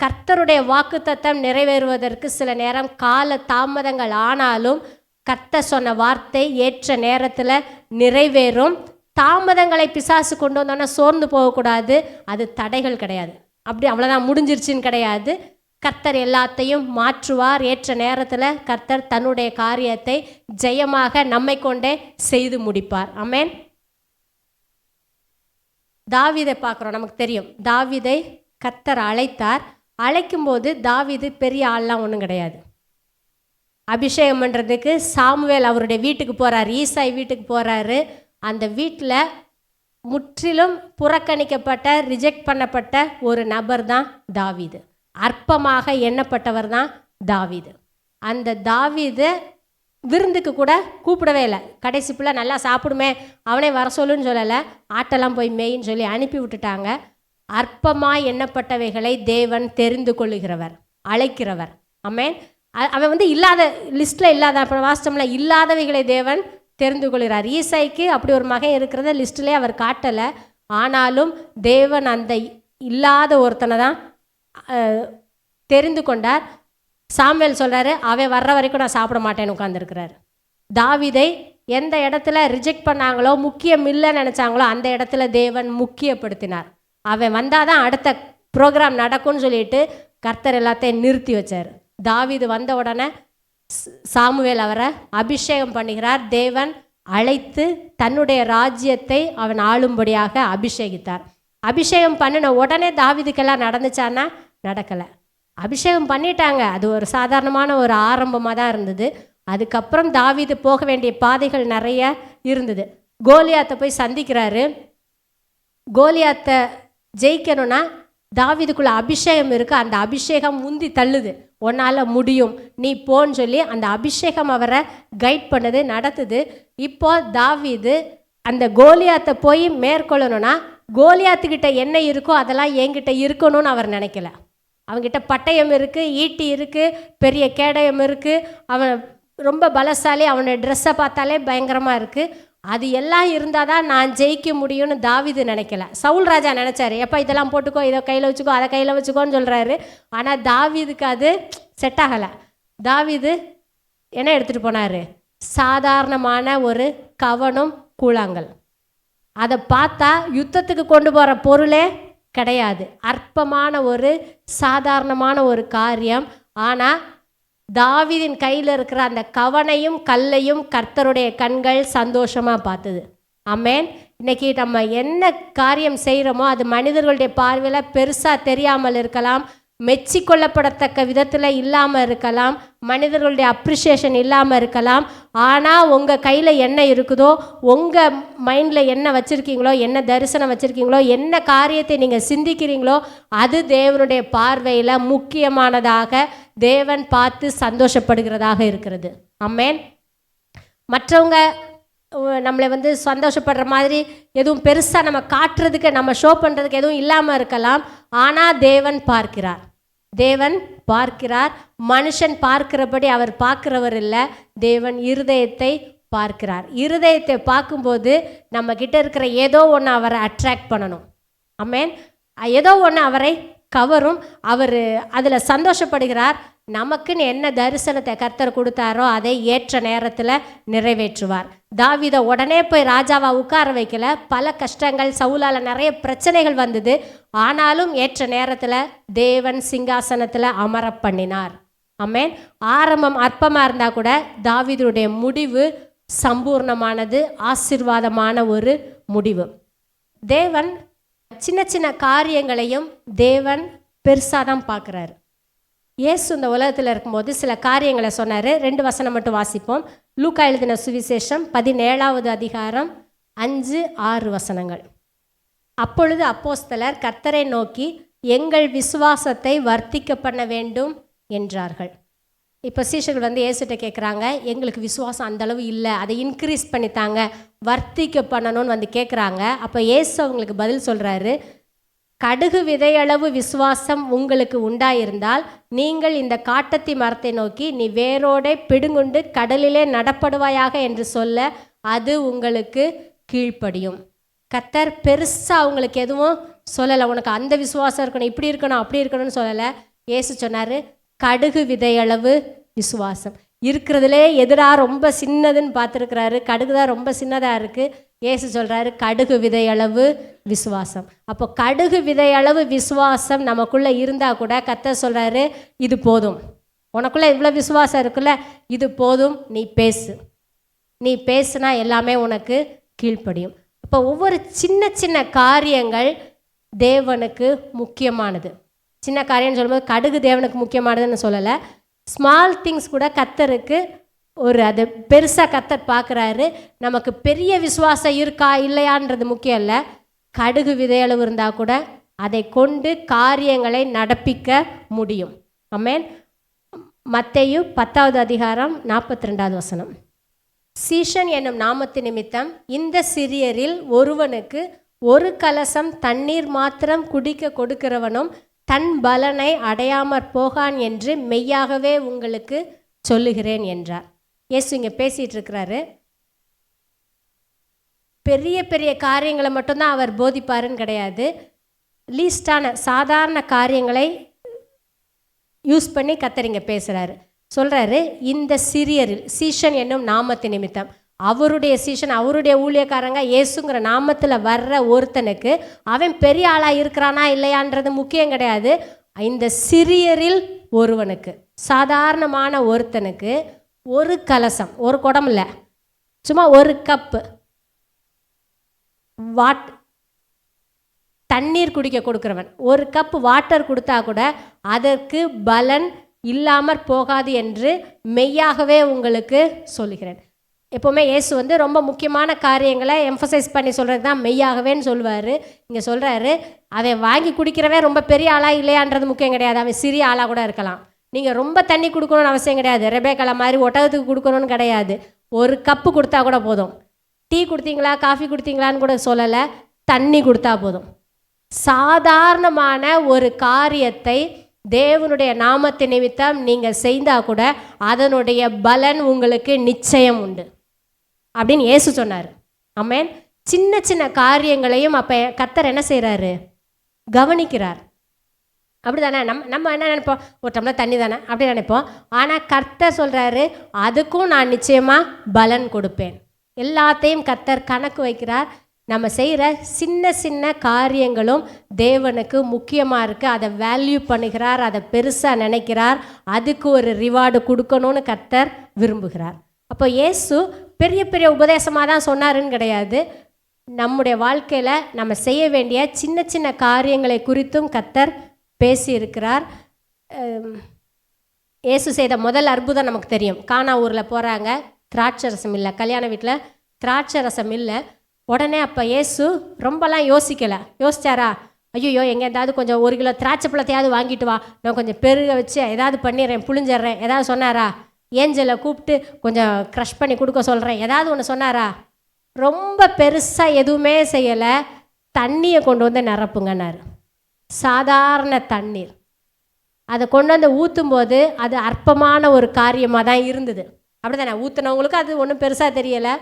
[SPEAKER 1] கர்த்தருடைய வாக்குத்தத்தம் நிறைவேறுவதற்கு சில நேரம் கால தாமதங்கள் ஆனாலும் கர்த்தர் சொன்ன வார்த்தை ஏற்ற நேரத்தில் நிறைவேறும். தாமதங்களை பிசாசு கொண்டு வந்தோன்னா சோர்ந்து போகக்கூடாது. அது தடைகள் கிடையாது, அப்படி அவ்வளோதான் முடிஞ்சிருச்சுன்னு கிடையாது. கர்த்தர் எல்லாத்தையும் மாற்றுவார். ஏற்ற நேரத்தில் கர்த்தர் தன்னுடைய காரியத்தை ஜெயமாக நம்மை கொண்டே செய்து முடிப்பார். ஆமென். தாவீதை பார்க்குறோம், நமக்கு தெரியும். தாவீதை கர்த்தர் அழைத்தார். அழைக்கும்போது தாவீது பெரிய ஆள்லாம் ஒன்றும் கிடையாது. அபிஷேகம் பண்ணுறதுக்கு சாமுவேல் அவருடைய வீட்டுக்கு போகிறார், ஈசாய் வீட்டுக்கு போகிறாரு. அந்த வீட்டில் முற்றிலும் புறக்கணிக்கப்பட்ட, ரிஜெக்ட் பண்ணப்பட்ட ஒரு நபர் தான் தாவீது. அற்பமாக எண்ணப்பட்டவர் தான் தாவீது. அந்த தாவீது விருந்துக்கு கூட கூப்பிடவே இல்லை. கடைசி பிள்ளை நல்லா சாப்பிடுமே, அவனே வர சொல்லுன்னு சொல்லலை, ஆட்டெல்லாம் போய் மேயின்னு சொல்லி அனுப்பி விட்டுட்டாங்க. அற்பமாக எண்ணப்பட்டவைகளை தேவன் தெரிந்து கொள்ளுகிறவர், அழைக்கிறவர். ஆமென். அவன் இல்லாத லிஸ்ட்டில் இல்லாத, அப்புறம் வாஸ்தவம்ல இல்லாதவைகளை தேவன் தெரிந்து கொள்கிறார். ஈசாய்க்கு அப்படி ஒரு மகன் இருக்கிறத லிஸ்ட்டிலே அவர் காட்டலை. ஆனாலும் தேவன் அந்த இல்லாத ஒருத்தனை தான் தெரிந்து கொண்டார். சாமுவேல் சொல்கிறாரு, அவன் வர்ற வரைக்கும் நான் சாப்பிட மாட்டேன்னு உட்காந்துருக்கிறார். தாவீதை எந்த இடத்துல ரிஜெக்ட் பண்ணாங்களோ, முக்கியம் இல்லைன்னு நினச்சாங்களோ, அந்த இடத்துல தேவன் முக்கியப்படுத்தினார். அவன் வந்தால் தான் அடுத்த ப்ரோக்ராம் நடக்கும்னு சொல்லிட்டு கர்த்தர் எல்லாத்தையும் நிறுத்தி வச்சார். தாவீது வந்த உடனே சாமுவேல் அவரை அபிஷேகம் பண்ணுகிறார். தேவன் அழைத்து தன்னுடைய ராஜ்யத்தை அவன் ஆளும்படியாக அபிஷேகித்தார். அபிஷேகம் பண்ணின உடனே தாவீதுக்கெல்லாம் நடந்துச்சான்னா நடக்கலை. அபிஷேகம் பண்ணிட்டாங்க, அது ஒரு சாதாரணமான ஒரு ஆரம்பமாக தான் இருந்தது. அதுக்கப்புறம் தாவீது போக வேண்டிய பாதைகள் நிறைய இருந்தது. கோலியாத்தை போய் சந்திக்கிறாரு. கோலியாத்தை ஜெயிக்கணும்னா தாவீதுக்குள்ள அபிஷேகம் இருக்குது. அந்த அபிஷேகம் முந்தி தள்ளுது, உன்னால் முடியும், நீ போன்னு சொல்லி அந்த அபிஷேகம் அவரை கைட் பண்ணுது, நடத்துது. இப்போ தாவீது அந்த கோலியாத்தை போய் மேற்கொள்ளணும்னா கோலியாத்துக்கிட்ட என்ன இருக்கோ அதெல்லாம் என்கிட்ட இருக்கணும்னு அவர் நினைக்கல. அவங்ககிட்ட பட்டயம் இருக்குது, ஈட்டி இருக்குது, பெரிய கேடயம் இருக்குது, அவன் ரொம்ப பலசாலி, அவனோட ட்ரெஸ்ஸை பார்த்தாலே பயங்கரமாக இருக்குது. அது எல்லாம் இருந்தால் தான் நான் ஜெயிக்க முடியும்னு தாவீது நினைக்கல. சவுல் ராஜா நினச்சாரு, எப்போ இதெல்லாம் போட்டுக்கோ, இதை கையில் வச்சுக்கோ, அதை கையில் வச்சுக்கோன்னு சொல்கிறாரு. ஆனால் தாவீதுக்கு அது செட் ஆகலை. தாவீது என்ன எடுத்துகிட்டு போனார்? சாதாரணமான ஒரு கவனும் கூழாங்கல். அதை பார்த்தா யுத்தத்துக்கு கொண்டு போகிற பொருளே கிடையாது, அற்பமான ஒரு சாதாரணமான ஒரு காரியம். ஆனால் தாவீதின் கையில் இருக்கிற அந்த கவனையும் கல்லையும் கர்த்தருடைய கண்கள் சந்தோஷமாக பார்த்தது. ஆமென். இன்னைக்கு நம்ம என்ன காரியம் செய்கிறோமோ அது மனிதர்களுடைய பார்வையில் பெருசாக தெரியாமல் இருக்கலாம், மெச்சிக்கொள்ளப்படத்தக்க விதத்தில் இல்லாமல் இருக்கலாம், மனிதர்களுடைய அப்ரிஷியேஷன் இல்லாமல் இருக்கலாம். ஆனால் உங்கள் கையில் என்ன இருக்குதோ, உங்கள் மைண்டில் என்ன வச்சுருக்கீங்களோ, என்ன தரிசனம் வச்சுருக்கீங்களோ, என்ன காரியத்தை நீங்கள் சிந்திக்கிறீங்களோ அது தேவனுடைய பார்வையில் முக்கியமானதாக, தேவன் பார்த்து சந்தோஷப்படுகிறதாக இருக்கிறது. ஆமென். மற்றவங்க நம்மளை சந்தோஷப்படுற மாதிரி எதுவும் பெருசாக நம்ம காட்டுறதுக்கு, நம்ம ஷோ பண்ணுறதுக்கு எதுவும் இல்லாமல் இருக்கலாம். ஆனால் தேவன் பார்க்கிறார். தேவன் பார்க்கிறார். மனுஷன் பார்க்கிறபடி அவர் பார்க்கிறவர் இல்லை, தேவன் இருதயத்தை பார்க்கிறார். இருதயத்தை பார்க்கும்போது நம்ம கிட்ட இருக்கிற ஏதோ ஒன்று அவரை அட்ராக்ட் பண்ணணும். ஆமென். ஏதோ ஒன்று அவரை கவரும். அவர் அதில் சந்தோஷப்படுகிறார். நமக்குன்னு என்ன தரிசனத்தை கர்த்தர் கொடுத்தாரோ அதை ஏற்ற நேரத்தில் நிறைவேற்றுவார். தாவீதை உடனே போய் ராஜாவா உட்கார வைக்கல. பல கஷ்டங்கள், சவுலால் நிறைய பிரச்சனைகள் வந்தது. ஆனாலும் ஏற்ற நேரத்தில் தேவன் சிங்காசனத்தில் அமர பண்ணினார். ஆமென். ஆரம்பம் அற்பமாக இருந்தால் கூட தாவீதுடைய முடிவு சம்பூர்ணமானது, ஆசீர்வாதமான ஒரு முடிவு. தேவன் சின்ன சின்ன காரியங்களையும் தேவன் பெருசாக தான் பார்க்குறாரு. இயேசு இந்த உலகத்தில் இருக்கும்போது சில காரியங்களை சொன்னார். 2 வசனம் மட்டும் வாசிப்போம். லூக்கா எழுதின சுவிசேஷம் 17வது அதிகாரம் 5-6 வசனங்கள். அப்பொழுது அப்போஸ்தலர் கர்த்தரை நோக்கி, எங்கள் விசுவாசத்தை வர்த்திக்க பண்ண வேண்டும் என்றார்கள். இப்போ சீஷர்கள் வந்து இயேசுகிட்ட கேட்குறாங்க, எங்களுக்கு விசுவாசம் அந்தளவு இல்லை, அதை இன்க்ரீஸ் பண்ணித்தாங்க, வர்த்திக்க பண்ணணும்னு வந்து கேட்குறாங்க. அப்போ இயேசு அவங்களுக்கு பதில் சொல்கிறாரு, கடுகு விதையளவு விசுவாசம் உங்களுக்கு உண்டாயிருந்தால் நீங்கள் இந்த காட்டத்தி மரத்தை நோக்கி, நீ வேரோடே பிடுங்குண்டு கடலிலே நடப்படுவாயாக என்று சொல்ல அது உங்களுக்கு கீழ்ப்படியும். கர்த்தர் பெருசாக அவங்களுக்கு எதுவும் சொல்லலை, உனக்கு அந்த விசுவாசம் இருக்கணும், இப்படி இருக்கணும், அப்படி இருக்கணும்னு சொல்லலை. இயேசு சொன்னார், கடுகு விதையளவு விசுவாசம். இருக்கிறதுலே எதிராக ரொம்ப சின்னதுன்னு பார்த்துருக்கிறாரு. கடுகு தான் ரொம்ப சின்னதாக இருக்குது. இயேசு சொல்கிறாரு, கடுகு விதையளவு விசுவாசம். அப்போ கடுகு விதையளவு விசுவாசம் நமக்குள்ளே இருந்தால் கூட கர்த்தர் சொல்கிறாரு, இது போதும், உனக்குள்ளே இவ்வளோ விசுவாசம் இருக்குல்ல, இது போதும், நீ பேசு, நீ பேசுனா எல்லாமே உனக்கு கீழ்ப்படியும். அப்போ ஒவ்வொரு சின்ன சின்ன காரியங்கள் தேவனுக்கு முக்கியமானது. சின்ன காரியம்னு சொல்லும்போது கடுகு தேவனுக்கு முக்கியமானதுன்னு சொல்லலை. ஸ்மால் திங்ஸ் கூட கர்த்தருக்கு அது பெருசாக கர்த்தர் பார்க்குறாரு. நமக்கு பெரிய விசுவாசம் இருக்கா இல்லையான்றது முக்கியம் இல்லை. கடுகு விதையளவு இருந்தால் கூட அதை கொண்டு காரியங்களை நடப்பிக்க முடியும். ஆமென். மத்தேயு 10வது அதிகாரம் 42வது வசனம். சீஷன் என்னும் நாமத்து நிமித்தம் இந்த சிறியரில் ஒருவனுக்கு ஒரு கலசம் தண்ணீர் மாத்திரம் குடிக்க கொடுக்கிறவனும் தன் பலனை அடையாமற் போகான் என்று மெய்யாகவே உங்களுக்கு சொல்லுகிறேன் என்றார். இயேசு இங்கே பேசிகிட்டு இருக்கிறாரு. பெரிய பெரிய காரியங்களை மட்டும்தான் அவர் போதிப்பாருன்னு கிடையாது. லீஸ்டான சாதாரண காரியங்களை யூஸ் பண்ணி கர்த்தர் இங்கே பேசுகிறாரு. சொல்கிறாரு, இந்த சிறியரில், சீஷன் என்னும் நாமத்து நிமித்தம், அவருடைய சீஷன், அவருடைய ஊழியக்காரங்க, இயேசுங்கிற நாமத்தில் வர்ற ஒருத்தனுக்கு அவன் பெரிய ஆளாக இருக்கிறானா இல்லையான்றது முக்கியம் கிடையாது. இந்த சிறியரில் ஒருவனுக்கு, சாதாரணமான ஒருத்தனுக்கு ஒரு கலசம், ஒரு குடம் இல்லை, சும்மா ஒரு கப்பு தண்ணீர் குடிக்க கொடுக்குறவன், ஒரு கப் வாட்டர் கொடுத்தா கூட அதற்கு பலன் இல்லாமற் போகாது என்று மெய்யாகவே உங்களுக்கு சொல்லுகிறேன். எப்போவுமே இயேசு வந்து ரொம்ப முக்கியமான காரியங்களை எம்ஃபசைஸ் பண்ணி சொல்கிறது தான் மெய்யாகவேன்னு சொல்லுவார். இங்கே சொல்கிறாரு, அவன் வாங்கி குடிக்கிறவன் ரொம்ப பெரிய ஆளாக இல்லையான்றது முக்கியம் கிடையாது, அவன் சிறிய ஆளாக கூட இருக்கலாம். நீங்கள் ரொம்ப தண்ணி கொடுக்கணும்னு அவசியம் கிடையாது, ரெபேக்கால மாதிரி ஒட்டகத்துக்கு கொடுக்கணும்னு கிடையாது. ஒரு கப்பு கொடுத்தா கூட போதும். டீ கொடுத்தீங்களா, காஃபி கொடுத்தீங்களான்னு கூட சொல்லலை, தண்ணி கொடுத்தா போதும். சாதாரணமான ஒரு காரியத்தை தேவனுடைய நாமத்தை நிமித்தம் நீங்கள் செய்தால் கூட அதனுடைய பலன் உங்களுக்கு நிச்சயம் உண்டு அப்படின்னு இயேசு சொன்னார். ஆமென். சின்ன சின்ன காரியங்களையும் அப்போ கர்த்தர் என்ன செய்கிறாரு, கவனிக்கிறார். அப்படி தானே நம்ம என்ன நினைப்போம், ஒரு டம்ளர் தண்ணி தானே அப்படி நினைப்போம். ஆனால் கர்த்தர் சொல்கிறாரு, அதுக்கும் நான் நிச்சயமாக பலன் கொடுப்பேன். எல்லாத்தையும் கர்த்தர் கணக்கு வைக்கிறார். நம்ம செய்கிற சின்ன சின்ன காரியங்களும் தேவனுக்கு முக்கியமாக இருக்குது. அதை வேல்யூ பண்ணுகிறார், அதை பெருசாக நினைக்கிறார், அதுக்கு ஒரு ரிவார்டு கொடுக்கணும்னு கர்த்தர் விரும்புகிறார். அப்போ இயேசு பெரிய பெரிய உபதேசமாக தான் சொன்னாருன்னு கிடையாது. நம்முடைய வாழ்க்கையில் நம்ம செய்ய வேண்டிய சின்ன சின்ன காரியங்களை குறித்தும் கர்த்தர் பேசியிருக்கிறார். இயேசு செய்த முதல் அற்புதம் நமக்கு தெரியும். கானா ஊரில் போகிறாங்க, திராட்சை ரசம் இல்லை, கல்யாண வீட்டில் திராட்சை ரசம் இல்லை. உடனே அப்போ இயேசு ரொம்பலாம் யோசிக்கலை. யோசிச்சாரா, ஐயோ எங்கே ஏதாவது கொஞ்சம் 1 கிலோ திராட்சை பழத்தையாவது வாங்கிட்டு வா, நான் கொஞ்சம் பெருக வச்சு ஏதாவது பண்ணிடுறேன், புழிஞ்சிட்றேன், ஏதாவது சொன்னாரா? ஏஞ்சலை கூப்பிட்டு கொஞ்சம் க்ரஷ் பண்ணி கொடுக்க சொல்கிறேன், ஏதாவது ஒன்று சொன்னாரா? ரொம்ப பெருசாக எதுவுமே செய்யலை. தண்ணியை கொண்டு வந்து நிரப்புங்கன்னாரு. சாதாரண தண்ணீர். அதை கொண்டு வந்து ஊற்றும்போது அது அற்பமான ஒரு காரியமாக தான் இருந்தது. அப்படி தானே? ஊற்றுனவங்களுக்கு அது ஒன்றும் பெருசாக தெரியலை.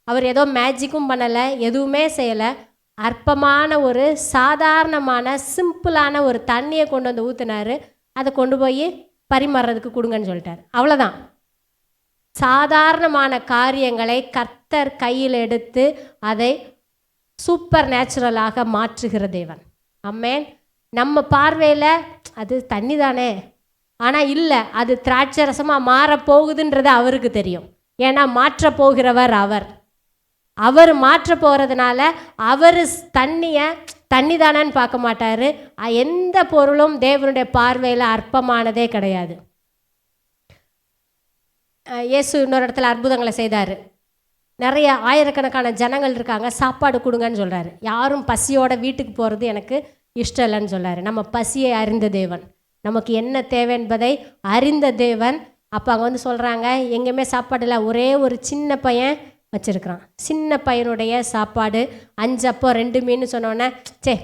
[SPEAKER 1] அவர் ஏதோ மேஜிக்கும் பண்ணலை, எதுவுமே செய்யலை. அற்பமான ஒரு சாதாரணமான சிம்பிளான ஒரு தண்ணியை கொண்டு வந்து ஊற்றினார். அதை கொண்டு போய் பரிமாறுறதுக்கு கொடுங்கன்னு சொல்லிட்டார். அவ்வளோதான். சாதாரணமான காரியங்களை கர்த்தர் கையில் எடுத்து அதை சூப்பர் நேச்சுரலாக மாற்றுகிற தேவன். ஆமென். நம்ம பார்வையில் அது தண்ணி தானே, ஆனால் இல்லை, அது திராட்சை ரசமாக மாறப்போகுதுன்றது அவருக்கு தெரியும். ஏன்னா மாற்ற போகிறவர் அவர் மாற்ற போகிறதுனால அவர் தண்ணி தானேன்னு பார்க்க மாட்டார். எந்த பொருளும் தேவனுடைய பார்வையில் அற்பமானதே கிடையாது. இயேசு இன்னொரு இடத்துல அற்புதங்களை செய்தார். நிறைய ஆயிரக்கணக்கான ஜனங்கள் இருக்காங்க, சாப்பாடு கொடுங்கன்னு சொல்கிறாரு. யாரும் பசியோட வீட்டுக்கு போகிறது எனக்கு இஷ்டம் இல்லைன்னு சொல்கிறாரு. நம்ம பசியை அறிந்த தேவன், நமக்கு என்ன தேவை என்பதை அறிந்த தேவன். அப்போ அங்கே வந்து சொல்கிறாங்க, எங்கேயுமே சாப்பாடு இல்லை, ஒரே ஒரு சின்ன பையன் வச்சுருக்கிறான். சின்ன பையனுடைய சாப்பாடு 5 அப்போ 2 மீன் சொன்னோன்னே,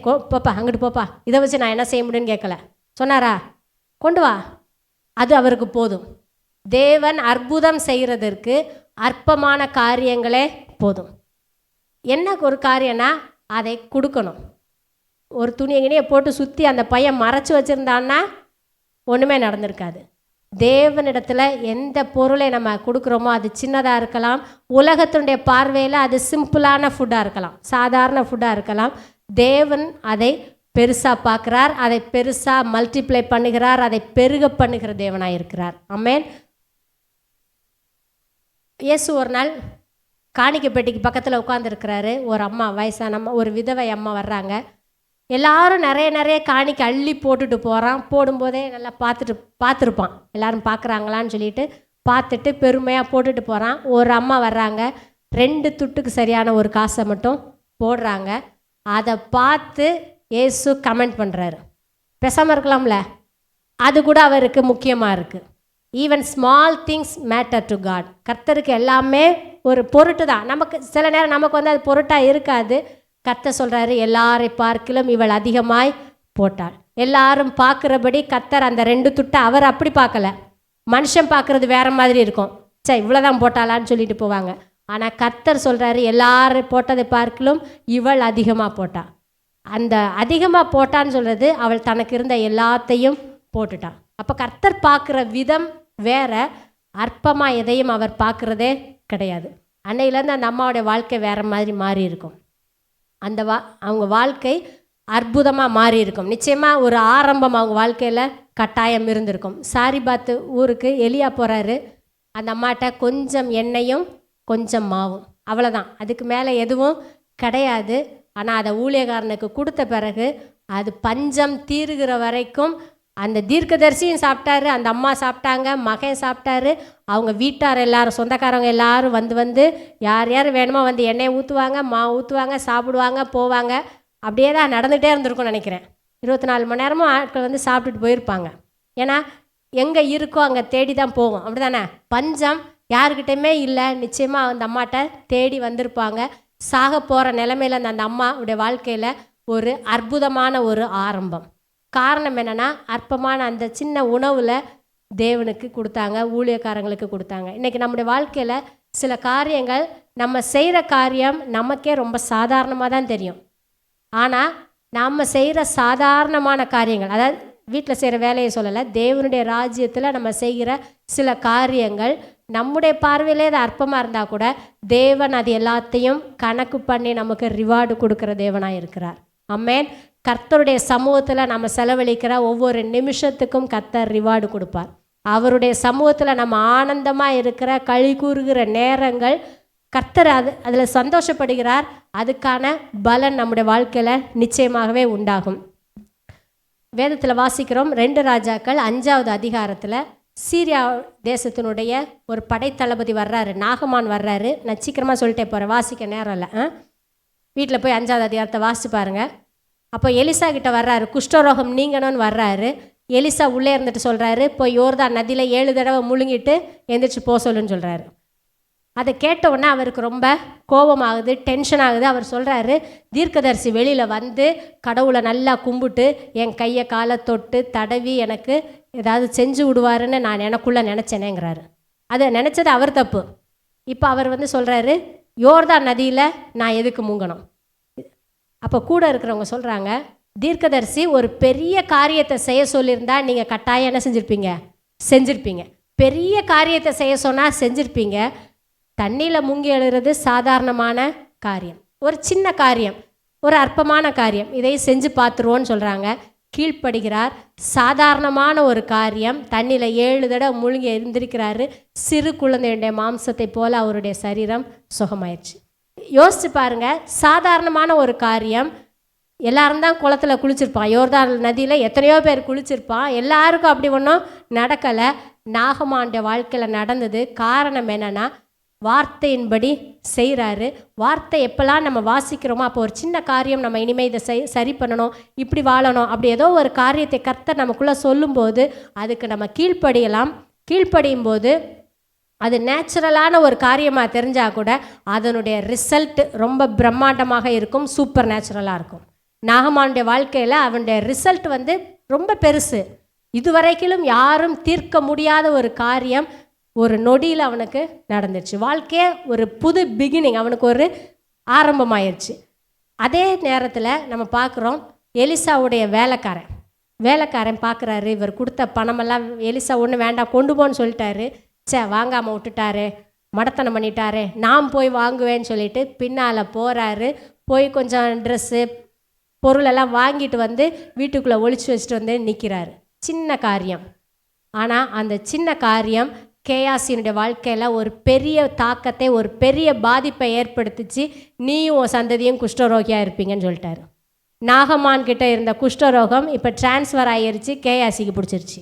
[SPEAKER 1] போப்பா அங்கிட்டு போப்பா, இதை வச்சு நான் என்ன செய்ய முடியும்னு கேட்கல. சொன்னாரா? கொண்டு வா, அது அவருக்கு போதும். தேவன் அற்புதம் செய்கிறதற்கு அற்பமான காரியங்களே போதும். என்ன ஒரு காரியம்னா அதை கொடுக்கணும். ஒரு துணியை போட்டு சுற்றி அந்த பையன் மறைச்சி வச்சுருந்தான்னா ஒன்றுமே நடந்திருக்காது. தேவனிடத்தில் எந்த பொருளை நம்ம கொடுக்குறோமோ அது சின்னதாக இருக்கலாம், உலகத்தினுடைய பார்வையில் அது சிம்பிளான ஃபுட்டாக இருக்கலாம், சாதாரண ஃபுட்டாக இருக்கலாம். தேவன் அதை பெருசாக பார்க்குறார், அதை பெருசாக மல்டிப்ளை பண்ணுகிறார், அதை பெருக பண்ணுகிற தேவனாக இருக்கிறார். ஆமென். இயேசு ஒரு நாள் காணிக்கை பெட்டிக்கு பக்கத்தில் உட்காந்துருக்கிறாரு. ஒரு அம்மா, வயசான அம்மா, ஒரு விதவை அம்மா வர்றாங்க. எல்லாரும் நிறைய காணிக்கை அள்ளி போட்டுட்டு போகிறான். போடும்போதே நல்லா பார்த்துருப்பான், எல்லாரும் பார்க்குறாங்களான்னு சொல்லிட்டு பார்த்துட்டு பெருமையாக போட்டுட்டு போகிறான். ஒரு அம்மா வர்றாங்க, 2 துட்டுக்கு சரியான ஒரு காசை மட்டும் போடுறாங்க. அதை பார்த்து இயேசு கமெண்ட் பண்ணுறாரு. பேசாமல் இருக்கலாம்ல, அது கூட அவருக்கு முக்கியமாக இருக்குது. Even small things matter to God. கர்த்தருக்கு எல்லாமே ஒரு பொருட்டு தான். நமக்கு சில நேரம் நமக்கு வந்து அது பொருட்டாக இருக்காது. கர்த்தர் சொல்கிறாரு, எல்லாரை பார்க்கிலும் இவள் அதிகமாய் போட்டாள். எல்லாரும் பார்க்குறபடி கர்த்தர் அந்த 2 துட்டை அவர் அப்படி பார்க்கல. மனுஷன் பார்க்குறது வேறு மாதிரி இருக்கும், இவ்வளோதான் போட்டாளான்னு சொல்லிட்டு போவாங்க. ஆனால் கர்த்தர் சொல்கிறாரு, எல்லாரும் போட்டதை பார்க்கிலும் இவள் அதிகமாக போட்டா. அந்த அதிகமாக போட்டான்னு சொல்கிறது அவள் தனக்கு இருந்த எல்லாத்தையும் போட்டுட்டான். அப்போ கர்த்தர் பார்க்குற விதம் வேற, அற்பமாக எதையும் அவர் பார்க்குறதே கிடையாது. அன்னையிலேருந்து அந்த அம்மாவுடைய வாழ்க்கை வேறு மாதிரி மாறி இருக்கும். அவங்க வாழ்க்கை அற்புதமாக மாறி இருக்கும். நிச்சயமாக ஒரு ஆரம்பம் அவங்க வாழ்க்கையில் கட்டாயம் இருந்திருக்கும். சாரிபாத்து ஊருக்கு எலியா போகிறாரு. அந்த அம்மாட்ட கொஞ்சம் எண்ணெயும் கொஞ்சம் மாவும், அவ்வளோதான், அதுக்கு மேலே எதுவும் கிடையாது. ஆனால் அதை ஊழியக்காரனுக்கு கொடுத்த பிறகு அது பஞ்சம் தீருகிற வரைக்கும் அந்த தீர்க்கதரிசியும் சாப்பிட்டாரு, அந்த அம்மா சாப்பிட்டாங்க, மகன் சாப்பிட்டாரு, அவங்க வீட்டார் எல்லாரும், சொந்தக்காரங்க எல்லாரும் வந்து யார் யார் வேணுமோ வந்து எண்ணெயை ஊற்றுவாங்க, ஊற்றுவாங்க, சாப்பிடுவாங்க, போவாங்க. அப்படியே தான் நடந்துகிட்டே இருந்திருக்கும்னு நினைக்கிறேன். 24 மணி நேரமும் ஆட்கள் வந்து சாப்பிட்டுட்டு போயிருப்பாங்க. ஏன்னா எங்கே இருக்கோ அங்கே தேடி தான் போகும், அப்படி தானே? பஞ்சம் யாருக்கிட்டையுமே இல்லை. நிச்சயமாக அந்த அம்மாட்ட தேடி வந்திருப்பாங்க. சாக போகிற நிலைமையில் அந்த அம்மாவுடைய வாழ்க்கையில் ஒரு அற்புதமான ஒரு ஆரம்பம். காரணம் என்னென்னா, அற்பமான அந்த சின்ன உணவில் தேவனுக்கு கொடுத்தாங்க, ஊழியக்காரங்களுக்கு கொடுத்தாங்க. இன்றைக்கி நம்முடைய வாழ்க்கையில் சில காரியங்கள், நம்ம செய்கிற காரியம் நமக்கே ரொம்ப சாதாரணமாக தான் தெரியும். ஆனால் நம்ம செய்கிற சாதாரணமான காரியங்கள், அதாவது வீட்டில் செய்கிற வேலையை சொல்லலை, தேவனுடைய ராஜ்யத்தில் நம்ம செய்கிற சில காரியங்கள் நம்முடைய பார்வையிலே அது அற்பமாக இருந்தால் கூட தேவன் அது எல்லாத்தையும் கணக்கு பண்ணி நமக்கு ரிவார்டு கொடுக்குற தேவனாக இருக்கிறார். ஆமென். கர்த்தருடைய சமூகத்தில் நம்ம செலவழிக்கிற ஒவ்வொரு நிமிஷத்துக்கும் கர்த்தர் ரிவார்டு கொடுப்பார். அவருடைய சமூகத்தில் நம்ம ஆனந்தமாக இருக்கிற களி கூறுகிற நேரங்கள் கர்த்தர் அதில் சந்தோஷப்படுகிறார். அதுக்கான பலன் நம்முடைய வாழ்க்கையில் நிச்சயமாகவே உண்டாகும். வேதத்தில் வாசிக்கிறோம், 2 ராஜாக்கள் 5வது அதிகாரத்தில் சீரியா தேசத்தினுடைய ஒரு படைத்தளபதி வர்றாரு, நாகமான் வர்றாரு. நான் சீக்கிரமாக சொல்லிட்டே போகிறேன், வாசிக்க நேரம் இல்லை. வீட்டில் போய் 5வது அதிகாரத்தை வாசிச்சு பாருங்கள். அப்போ எலிசா கிட்ட வர்றாரு, குஷ்டரோகம் நீங்கணும்னு வர்றாரு. எலிசா உள்ளே இருந்துட்டு சொல்கிறாரு, போய் யோர்தான் நதியில் 7 தடவை முழுங்கிட்டு எந்திரிச்சு போக சொல்லுன்னு சொல்கிறாரு. அதை கேட்ட உடனே அவருக்கு ரொம்ப கோபமாகுது, டென்ஷன் ஆகுது. அவர் சொல்கிறாரு, தீர்க்கதரிசி வெளியில் வந்து கடவுளை நல்லா கும்பிட்டு என் கையை காலை தொட்டு தடவி எனக்கு ஏதாவது செஞ்சு விடுவாருன்னு நான் எனக்குள்ளே நினச்சேனேங்கிறாரு. அதை நினச்சது அவர் தப்பு. இப்போ அவர் வந்து சொல்கிறாரு, யோர்தான் நதியில் நான் எதுக்கு மூங்கணும்? அப்போ கூட இருக்கிறவங்க சொல்கிறாங்க, தீர்க்கதரிசி ஒரு பெரிய காரியத்தை செய்ய சொல்லியிருந்தா நீங்கள் கட்டாயம் என்ன செஞ்சுருப்பீங்க. பெரிய காரியத்தை செய்ய சொன்னால் செஞ்சுருப்பீங்க. தண்ணியில் முங்கி எழுறது சாதாரணமான காரியம், ஒரு சின்ன காரியம், ஒரு அற்பமான காரியம், இதை செஞ்சு பார்த்துருவோன்னு சொல்கிறாங்க. கீழ்ப்படுகிறார். சாதாரணமான ஒரு காரியம், தண்ணியில் 7 தடவை முழுங்கி எழுந்திருக்கிறாரு. சிறு குழந்தையுடைய மாம்சத்தை போல அவருடைய சரீரம் சுகமாயிடுச்சு. யோசிச்சு பாருங்க, சாதாரணமான ஒரு காரியம். எல்லாரும் தான் குளத்தில் குளிச்சிருப்பான், யோர்தான் நதியில் எத்தனையோ பேர் குளிச்சிருப்பான், எல்லாருக்கும் அப்படி ஒன்றும் நடக்கலை. நாகமானுடைய வாழ்க்கையில் நடந்தது. காரணம் என்னென்னா, வார்த்தையின்படி செய்கிறாரு. வார்த்தை எப்போல்லாம் நம்ம வாசிக்கிறோமோ அப்போ ஒரு சின்ன காரியம், நம்ம இனிமேல் இதை சரி பண்ணணும், இப்படி வாழணும், அப்படி ஏதோ ஒரு காரியத்தை கர்த்தர் நமக்குள்ளே சொல்லும்போது அதுக்கு நம்ம கீழ்ப்படியும் போது அது நேச்சுரலான ஒரு காரியமாக தெரிஞ்சால் கூட அதனுடைய ரிசல்ட் ரொம்ப பிரம்மாண்டமாக இருக்கும், சூப்பர் நேச்சுரலாக இருக்கும். நாகமானுடைய வாழ்க்கையில் அவனுடைய ரிசல்ட் வந்து ரொம்ப பெருசு. இதுவரைக்கும் யாரும் தீர்க்க முடியாத ஒரு காரியம் ஒரு நொடியில் அவனுக்கு நடந்துச்சு. வாழ்க்கையே ஒரு புது பிகினிங், அவனுக்கு ஒரு ஆரம்பமாயிருச்சு. அதே நேரத்தில் நம்ம பார்க்குறோம், எலிசாவுடைய வேலைக்காரன் பார்க்குறாரு, இவர் கொடுத்த பணமெல்லாம் எலிசா ஒன்று வேண்டாம் கொண்டு போன்னு சொல்லிட்டாரு. வாங்காமல் விட்டுட்டாரு, மடத்தனம் பண்ணிட்டாரு, நான் போய் வாங்குவேன்னு சொல்லிட்டு பின்னால் போகிறாரு. போய் கொஞ்சம் ட்ரெஸ்ஸு பொருளெல்லாம் வாங்கிட்டு வந்து வீட்டுக்குள்ளே ஒழிச்சு வச்சுட்டு வந்து நிற்கிறாரு. சின்ன காரியம். ஆனால் அந்த சின்ன காரியம் கேயாசினுடைய வாழ்க்கையில் ஒரு பெரிய தாக்கத்தை, ஒரு பெரிய பாதிப்பை ஏற்படுத்திச்சு. நீயும் உன் சந்ததியும் குஷ்டரோகியாக இருப்பீங்கன்னு சொல்லிட்டாரு. நாகமான் கிட்ட இருந்த குஷ்டரோகம் இப்போ டிரான்ஸ்ஃபர் ஆகிருச்சு, கேயாசிக்கு பிடிச்சிருச்சு.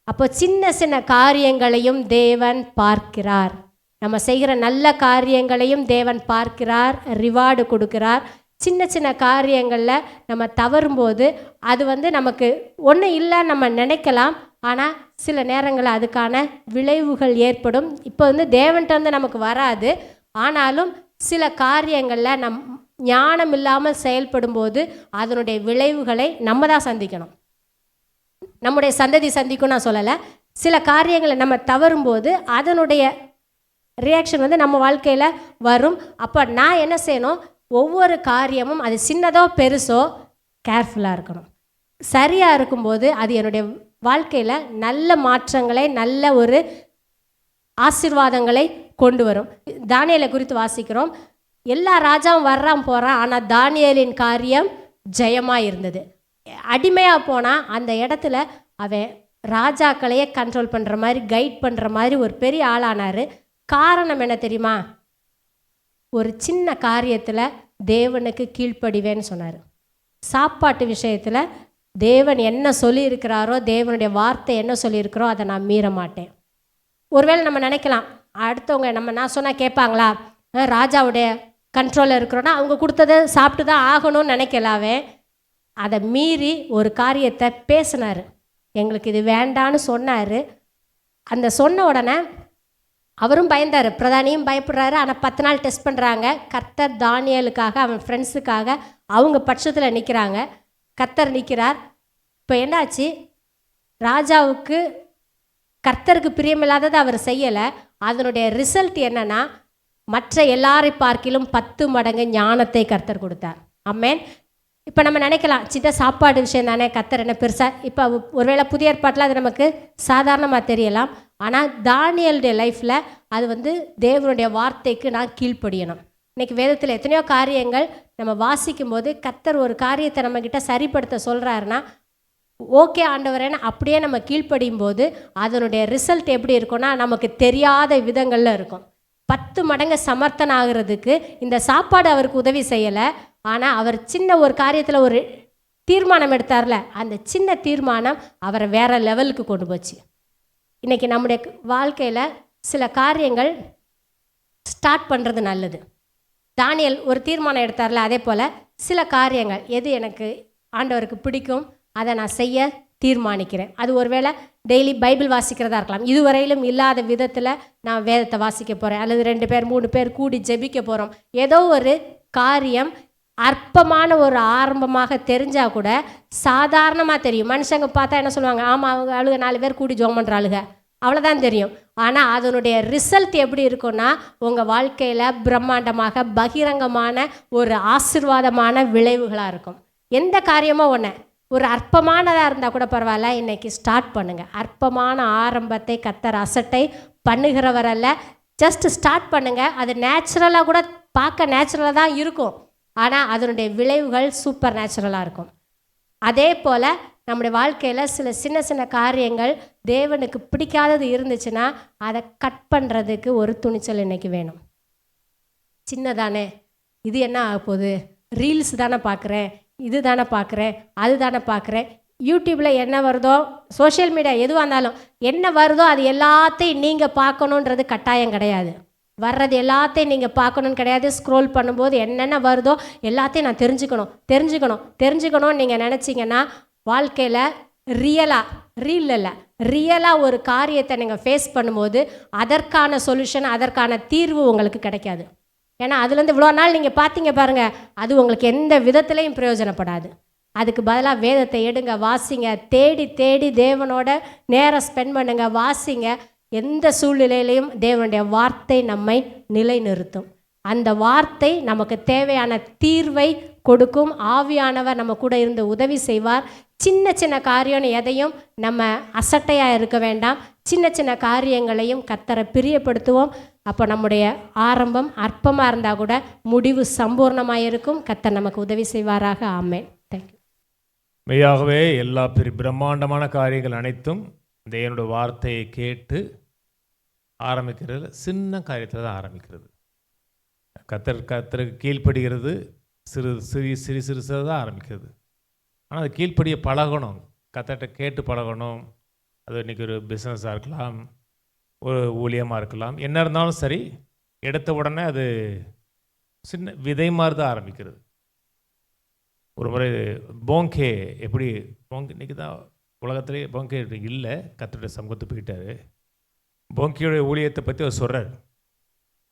[SPEAKER 1] அப்போ சின்ன சின்ன காரியங்களையும் தேவன் பார்க்கிறார். நம்ம செய்கிற நல்ல காரியங்களையும் தேவன் பார்க்கிறார், ரிவார்டு கொடுக்கிறார். சின்ன சின்ன காரியங்களில் நம்ம தவறும்போது அது வந்து நமக்கு ஒன்றும் இல்லை நம்ம நினைக்கலாம், ஆனால் சில நேரங்களில் அதுக்கான விளைவுகள் ஏற்படும். இப்போ வந்து தேவன்கிட்ட நமக்கு வராது, ஆனாலும் சில காரியங்களில் ஞானம் இல்லாமல் செயல்படும் போது அதனுடைய விளைவுகளை நம்ம தான் சந்திக்கணும். நம்முடைய சந்ததி சந்திக்கும் நான் சொல்லலை. சில காரியங்களை நம்ம தவறும்போது அதனுடைய ரியாக்ஷன் வந்து நம்ம வாழ்க்கையில் வரும். அப்போ நான் என்ன செய்யணும், ஒவ்வொரு காரியமும் அது சின்னதோ பெருசோ கேர்ஃபுல்லாக இருக்கணும். சரியாக இருக்கும்போது அது என்னுடைய வாழ்க்கையில் நல்ல மாற்றங்களை, நல்ல ஒரு ஆசீர்வாதங்களை கொண்டு வரும். தானியேலை குறித்து வாசிக்கிறோம். எல்லா ராஜாவும் வர்றான் போகிறான், ஆனால் தானியேலின் காரியம் ஜெயமாக இருந்தது. அடிமையாக போனால் அந்த இடத்துல அவன் ராஜாக்களையே கண்ட்ரோல் பண்ணுற மாதிரி, கைட் பண்ணுற மாதிரி ஒரு பெரிய ஆளானார். காரணம் என்ன தெரியுமா? ஒரு சின்ன காரியத்தில் தேவனுக்கு கீழ்ப்படிவேன்னு சொன்னார். சாப்பாட்டு விஷயத்தில் தேவன் என்ன சொல்லியிருக்கிறாரோ, தேவனுடைய வார்த்தை என்ன சொல்லியிருக்கிறோ அதை நான் மீற மாட்டேன். ஒருவேளை நம்ம நினைக்கலாம், அடுத்தவங்க நான் சொன்னால் கேட்பாங்களா, ராஜாவுடைய கண்ட்ரோலில் இருக்கிறோன்னா அவங்க கொடுத்ததை சாப்பிட்டு தான் ஆகணும்னு நினைக்கலாவே. அதை மீறி ஒரு காரியத்தை பேசினார், எங்களுக்கு இது வேண்டான்னு சொன்னார். அந்த சொன்ன உடனே அவரும் பயந்தார், பிரதானியும் பயப்படுறாரு. ஆனால் 10 நாள் டெஸ்ட் பண்ணுறாங்க. கர்த்தர் தானியேலுக்காக, அவன் ஃப்ரெண்ட்ஸுக்காக அவங்க பட்சத்தில் நிற்கிறாங்க. கர்த்தர் நிற்கிறார். இப்போ என்னாச்சு, ராஜாவுக்கு கர்த்தருக்கு பிரியமில்லாததை அவர் செய்யலை. அதனுடைய ரிசல்ட் என்னன்னா, மற்ற எல்லாரை பார்க்கிலும் 10 மடங்கு ஞானத்தை கர்த்தர் கொடுத்தார். ஆமென். இப்போ நம்ம நினைக்கலாம், சின்ன சாப்பாடு விஷயம் தானே, கர்த்தர் என்ன பெருசாக. இப்போ ஒருவேளை புதிய ஏற்பாட்டில் அது நமக்கு சாதாரணமாக தெரியலாம். ஆனால் தானியேலுடைய லைஃப்பில் அது வந்து தேவனுடைய வார்த்தைக்கு நான் கீழ்ப்படியணும். இன்றைக்கி வேதத்தில் எத்தனையோ காரியங்கள் நம்ம வாசிக்கும் போது கர்த்தர் ஒரு காரியத்தை நம்மக்கிட்ட சரிப்படுத்த சொல்கிறாருன்னா, ஓகே ஆண்டவரேன்னு அப்படியே நம்ம கீழ்ப்படியும் போது அதனுடைய ரிசல்ட் எப்படி இருக்கும்னா நமக்கு தெரியாத விதங்களில் இருக்கும். 10 மடங்கு சமர்த்தன் ஆகிறதுக்கு இந்த சாப்பாடு அவருக்கு உதவி செய்யலை. ஆனால் அவர் சின்ன ஒரு காரியத்தில் ஒரு தீர்மானம் எடுத்தார்ல, அந்த சின்ன தீர்மானம் அவரை வேறு லெவலுக்கு கொண்டு போச்சு. இன்றைக்கி நம்முடைய வாழ்க்கையில் சில காரியங்கள் ஸ்டார்ட் பண்ணுறது நல்லது. தானியேல் ஒரு தீர்மானம் எடுத்தார்ல, அதே போல் சில காரியங்கள் எது எனக்கு ஆண்டவருக்கு பிடிக்கும் அதை நான் செய்ய தீர்மானிக்கிறேன். அது ஒருவேளை டெய்லி பைபிள் வாசிக்கிறதா இருக்கலாம், இதுவரையிலும் இல்லாத விதத்தில் நான் வேதத்தை வாசிக்க போகிறேன், அல்லது 2 பேர் 3 பேர் கூடி ஜெபிக்க போகிறோம். ஏதோ ஒரு காரியம் அற்பமான ஒரு ஆரம்பமாக தெரிஞ்சால் கூட சாதாரணமாக தெரியும். மனுஷங்க பார்த்தா என்ன சொல்லுவாங்க, ஆமாம் அவங்க அழுக 4 பேர் கூடி ஜோம் பண்ணுற அழுக, அவ்வளோதான் தெரியும். ஆனால் அதனுடைய ரிசல்ட் எப்படி இருக்குன்னா உங்கள் வாழ்க்கையில் பிரம்மாண்டமாக பகிரங்கமான ஒரு ஆசீர்வாதமான விளைவுகளாக இருக்கும். எந்த காரியமோ ஒன்று ஒரு அற்பமானதாக இருந்தால் கூட பரவாயில்ல, இன்றைக்கி ஸ்டார்ட் பண்ணுங்கள். அற்பமான ஆரம்பத்தை கர்த்தர் அசட்டை பண்ணுகிறவர் அல்ல. ஜஸ்ட் ஸ்டார்ட் பண்ணுங்கள். அது நேச்சுரலாக கூட பார்க்க நேச்சுரலாக தான் இருக்கும், ஆனால் அதனுடைய விளைவுகள் சூப்பர் நேச்சுரலாக இருக்கும். அதே போல் நம்முடைய வாழ்க்கையில் சில சின்ன சின்ன காரியங்கள் தேவனுக்கு பிடிக்காதது இருந்துச்சுன்னா அதை கட் பண்ணுறதுக்கு ஒரு துணிச்சல் இன்றைக்கி வேணும். சின்னதானே, இது என்ன ஆக போகுது, ரீல்ஸ் தானே பார்க்குறேன், இது தானே பார்க்குறேன், அது தானே பார்க்குறேன், யூடியூப்பில் என்ன வருதோ, சோஷியல் மீடியா எதுவாக இருந்தாலும் என்ன வருதோ அது எல்லாத்தையும் நீங்கள் பார்க்கணுன்றது கட்டாயம் கிடையாது. வர்றது எல்லாத்தையும் நீங்கள் பார்க்கணுன்னு கிடையாது. ஸ்க்ரோல் பண்ணும்போது என்னென்ன வருதோ எல்லாத்தையும் நான் தெரிஞ்சுக்கணும்னு நீங்கள் நினச்சிங்கன்னா வாழ்க்கையில் ரியலாக ஒரு காரியத்தை நீங்கள் ஃபேஸ் பண்ணும்போது அதற்கான சொல்யூஷன், அதற்கான தீர்வு உங்களுக்கு கிடைக்காது. ஏன்னா அதுலேருந்து இவ்வளோ நாள் நீங்கள் பார்த்தீங்க பாருங்கள், அது உங்களுக்கு எந்த விதத்துலையும் பிரயோஜனப்படாது. அதுக்கு பதிலாக வேதத்தை எடுங்க, வாசிங்க, தேடி தேவனோட நேரம் ஸ்பெண்ட் பண்ணுங்க, வாசிங்க. எந்த சூழ்நிலையிலையும் தேவனுடைய வார்த்தை நம்மை நிலைநிறுத்தும். அந்த வார்த்தை நமக்கு தேவையான தீர்வை கொடுக்கும். ஆவியானவர் நம்ம கூட இருந்து உதவி செய்வார். சின்ன சின்ன காரியம்னு எதையும் நம்ம அசட்டையாக இருக்க வேண்டாம். சின்ன சின்ன காரியங்களையும் கர்த்தரை பிரியப்படுத்துவோம். அப்போ நம்முடைய ஆரம்பம் அற்பமாக இருந்தால் கூட முடிவு சம்பூர்ணமாக இருக்கும். கர்த்தர் நமக்கு உதவி செய்வாராக. ஆமென். தேங்க்யூ.
[SPEAKER 2] மெய்யாகவே எல்லா பெரிய பிரம்மாண்டமான காரியங்கள் அனைத்தும் தேவனுடைய வார்த்தையை கேட்டு ஆரம்பிக்கிறது சின்ன காரியத்தில் தான் ஆரம்பிக்கிறது. கர்த்தருக்கு கீழ்ப்படுகிறது சிறுசாக தான் ஆரம்பிக்கிறது. ஆனால் அது கீழ்ப்படிய பழகணும், கர்த்தர்கிட்ட கேட்டு பழகணும். அது இன்றைக்கி ஒரு பிஸ்னஸாக இருக்கலாம், ஒரு ஊழியமாக இருக்கலாம், என்ன இருந்தாலும் சரி, எடுத்த உடனே அது சின்ன விதை மாதிரி தான் ஆரம்பிக்கிறது. ஒரு முறை போங்கே இன்றைக்கி தான் உலகத்திலே போங்கே இல்லை, கர்த்தருடைய சமூகத்துக்கு போயிட்டார். போங்கியோடைய ஊழியத்தை பற்றி அவர் சொல்கிறார்.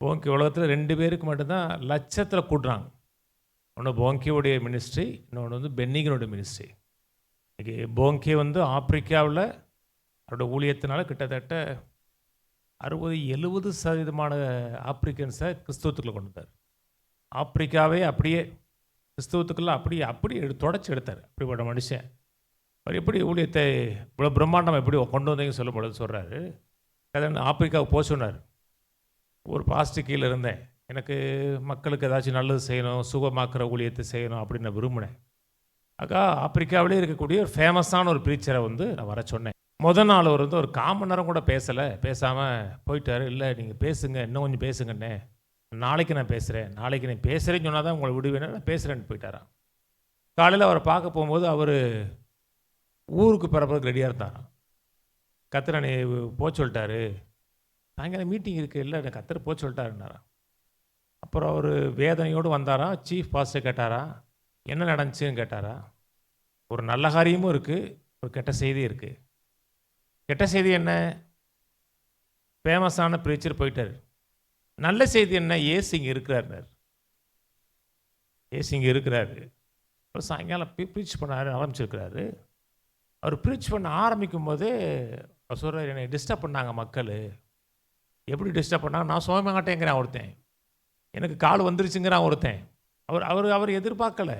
[SPEAKER 2] போங்கி உலகத்தில் 2 பேருக்கு மட்டும்தான் லட்சத்தில் கூட்டுறாங்க. ஒன்று போங்கியோடைய மினிஸ்ட்ரி, இன்னொன்று வந்து பென்னிகனுடைய மினிஸ்ட்ரி. இன்றைக்கி போங்கே வந்து ஆப்பிரிக்காவில் அவருடைய ஊழியத்தினால கிட்டத்தட்ட 60-70% ஆப்பிரிக்கன்ஸை கிறிஸ்தவத்துக்குள்ளே கொண்டு வந்தார். ஆப்பிரிக்காவே அப்படியே கிறிஸ்தவத்துக்குள்ளே அப்படியே தொடச்சி எடுத்தார். அப்படிப்பட்ட மனுஷன் அவர் எப்படி ஊழியத்தை இவ்வளோ பிரம்மாண்டம் எப்படி கொண்டு வந்தீங்கன்னு சொல்லப்படுது சொல்கிறாரு. கதை ஆப்பிரிக்காவுக்கு போக சொன்னார். ஒரு பாஸ்ட்டு கீழே இருந்தேன், எனக்கு மக்களுக்கு ஏதாச்சும் நல்லது செய்யணும், சுகமாக்குற ஊழியத்தை செய்யணும் அப்படின்னு நான் விரும்பினேன். அக்கா ஆப்பிரிக்காவிலே இருக்கக்கூடிய ஒரு ஃபேமஸான ஒரு ப்ரீச்சரை வந்து நான் வர சொன்னேன். முதல் நாள் அவர் வந்து ஒரு 1/4 மணி நேரம் கூட பேசாமல் போயிட்டார். இல்லை நீங்கள் பேசுங்க, இன்னும் கொஞ்சம் பேசுங்கண்ணே, நாளைக்கு நான் பேசுகிறேன்னு சொன்னால் தான் உங்களை விடுவேன்னு, நான் பேசுகிறேன்னு போயிட்டாரான். காலையில் அவரை பார்க்க போகும்போது அவர் ஊருக்கு பிறப்பதுக்கு ரெடியாக இருந்தாரான். கர்த்தர் நீ போக சொல்லிட்டாரு, சாயங்காலம் மீட்டிங் இருக்குது, இல்லை நான் கர்த்தர் போக சொல்லிட்டாருன்னாரான். அப்புறம் அவர் வேதனையோடு வந்தாரா. சீஃப் பாஸ்டர் கேட்டாரா, என்ன நடந்துச்சுன்னு கேட்டாரா. ஒரு நல்ல காரியமும் இருக்குது, ஒரு கெட்ட செய்தி இருக்குது. கெட்ட செய்தி என்ன, ஃபேமஸான ப்ரீச்சர் போயிட்டார். நல்ல செய்தி என்ன, ஏசு இங்கே இருக்கிறார். அப்புறம் சாயங்காலம் ப்ரீச் பண்ண ஆரம்பிச்சிருக்கிறாரு. அவர் ப்ரீச் பண்ண ஆரம்பிக்கும் போதே அவர் சொல்கிறார், என்னை டிஸ்டர்ப் பண்ணாங்க மக்கள். எப்படி டிஸ்டர்ப் பண்ணாங்க, நான் சுக மாட்டேங்கிறேன் ஒருத்தன், எனக்கு கால் வந்துருச்சுங்கிறான் ஒருத்தன். அவர் எதிர்பார்க்கலை.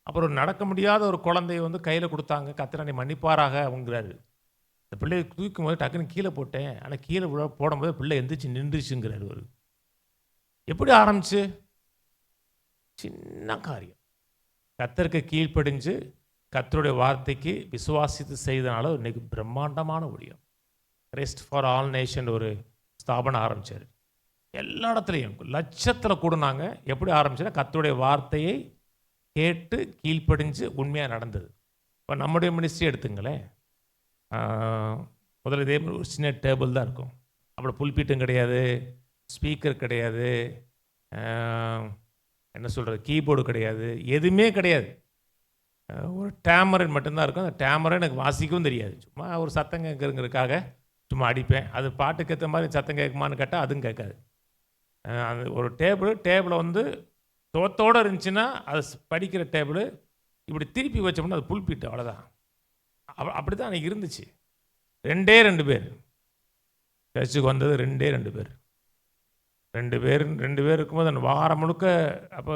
[SPEAKER 2] அப்புறம் நடக்க முடியாத ஒரு குழந்தைய வந்து கையில் கொடுத்தாங்க, கர்த்தர் மன்னிப்பாராக அவங்கிறாரு. இந்த பிள்ளையை தூக்கும் போது டக்குன்னு கீழே போட்டேன், ஆனால் கீழே போடும்போது பிள்ளை எந்திரிச்சு நின்றுச்சுங்கிறாரு. ஒரு எப்படி ஆரம்பிச்சு, சின்ன காரியம் கர்த்தருக்கு கீழ்ப்படிஞ்சு கர்த்தருடைய வார்த்தைக்கு விசுவாசித்து செய்தனால இன்றைக்கி பிரம்மாண்டமான ஊழியம். ரெஸ்ட் ஃபார் ஆல் நேஷன் ஒரு ஸ்தாபனம் ஆரம்பித்தார். எல்லா இடத்துலையும் லட்சத்தில் கூடுனாங்க. எப்படி ஆரம்பிச்சுன்னா கர்த்தருடைய வார்த்தையை கேட்டு கீழ்ப்படிஞ்சு உண்மையாக நடந்தது. இப்போ நம்முடைய மினிஸ்ட்ரி எடுத்துங்களேன், முதல்ல இதே மாதிரி ஒரு சின்ன டேபிள் தான் இருக்கும். அப்புறம் புல்பீட்டும் கிடையாது, ஸ்பீக்கர் கிடையாது, என்ன சொல்கிறது, கீபோர்டு கிடையாது, எதுவுமே கிடையாது. ஒரு டேமரன் மட்டும்தான் இருக்கும். அந்த டேமரன் எனக்கு வாசிக்கவும் தெரியாது. சும்மா ஒரு சத்தம் கேட்குறதுக்காக சும்மா அடிப்பேன். அது பாட்டுக்கு ஏற்ற மாதிரி சத்தம் கேட்குமான்னு கேட்டால் அதுவும் கேட்காது. அந்த ஒரு டேபிளை வந்து தோத்தோடு இருந்துச்சுன்னா அது படிக்கிற டேபிள் இப்படி திருப்பி வச்சோம்னா அது புல்பிட்டு, அவ்வளோதான். அப்படி தான் அன்றைக்கி இருந்துச்சு. 2 பேர் சர்ச்சுக்கு வந்தது, 2 பேர். 2 பேர் இருக்கும்போது அந்த வாரம் முழுக்க, அப்போ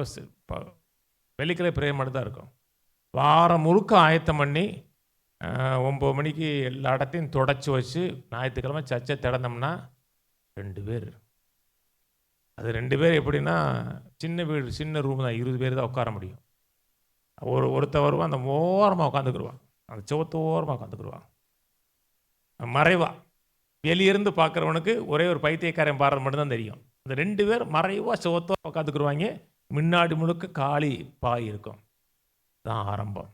[SPEAKER 2] வெள்ளிக்கிழமை பிரேயர் மட்டும் தான் இருக்கும். வாரம் முழுக்க ஆயத்தம் பண்ணி 9 மணிக்கு எல்லா இடத்தையும் தொடச்சி வச்சு ஞாயிற்றுக்கிழமை சர்ச்சை திறந்தோம்னா 2 பேர். அது 2 பேர் எப்படின்னா, சின்ன வீடு, சின்ன ரூம் தான், 20 பேர் தான் உட்கார முடியும். ஒருத்தர் வருவான், அந்த ஓரமாக உட்காந்துக்குருவான், அந்த சுவத்து ஓரமாக உட்காந்துக்குருவான், மறைவா. வெளியிருந்து பார்க்குறவனுக்கு ஒரே ஒரு பைத்தியக்காரன் பாடுறது மட்டும்தான் தெரியும். அந்த 2 பேர் மறைவாக சுவத்தோ உட்காந்துக்குருவாங்க. முன்னாடி முழுக்க காலி பாய் இருக்கும். தான் ஆரம்பம்.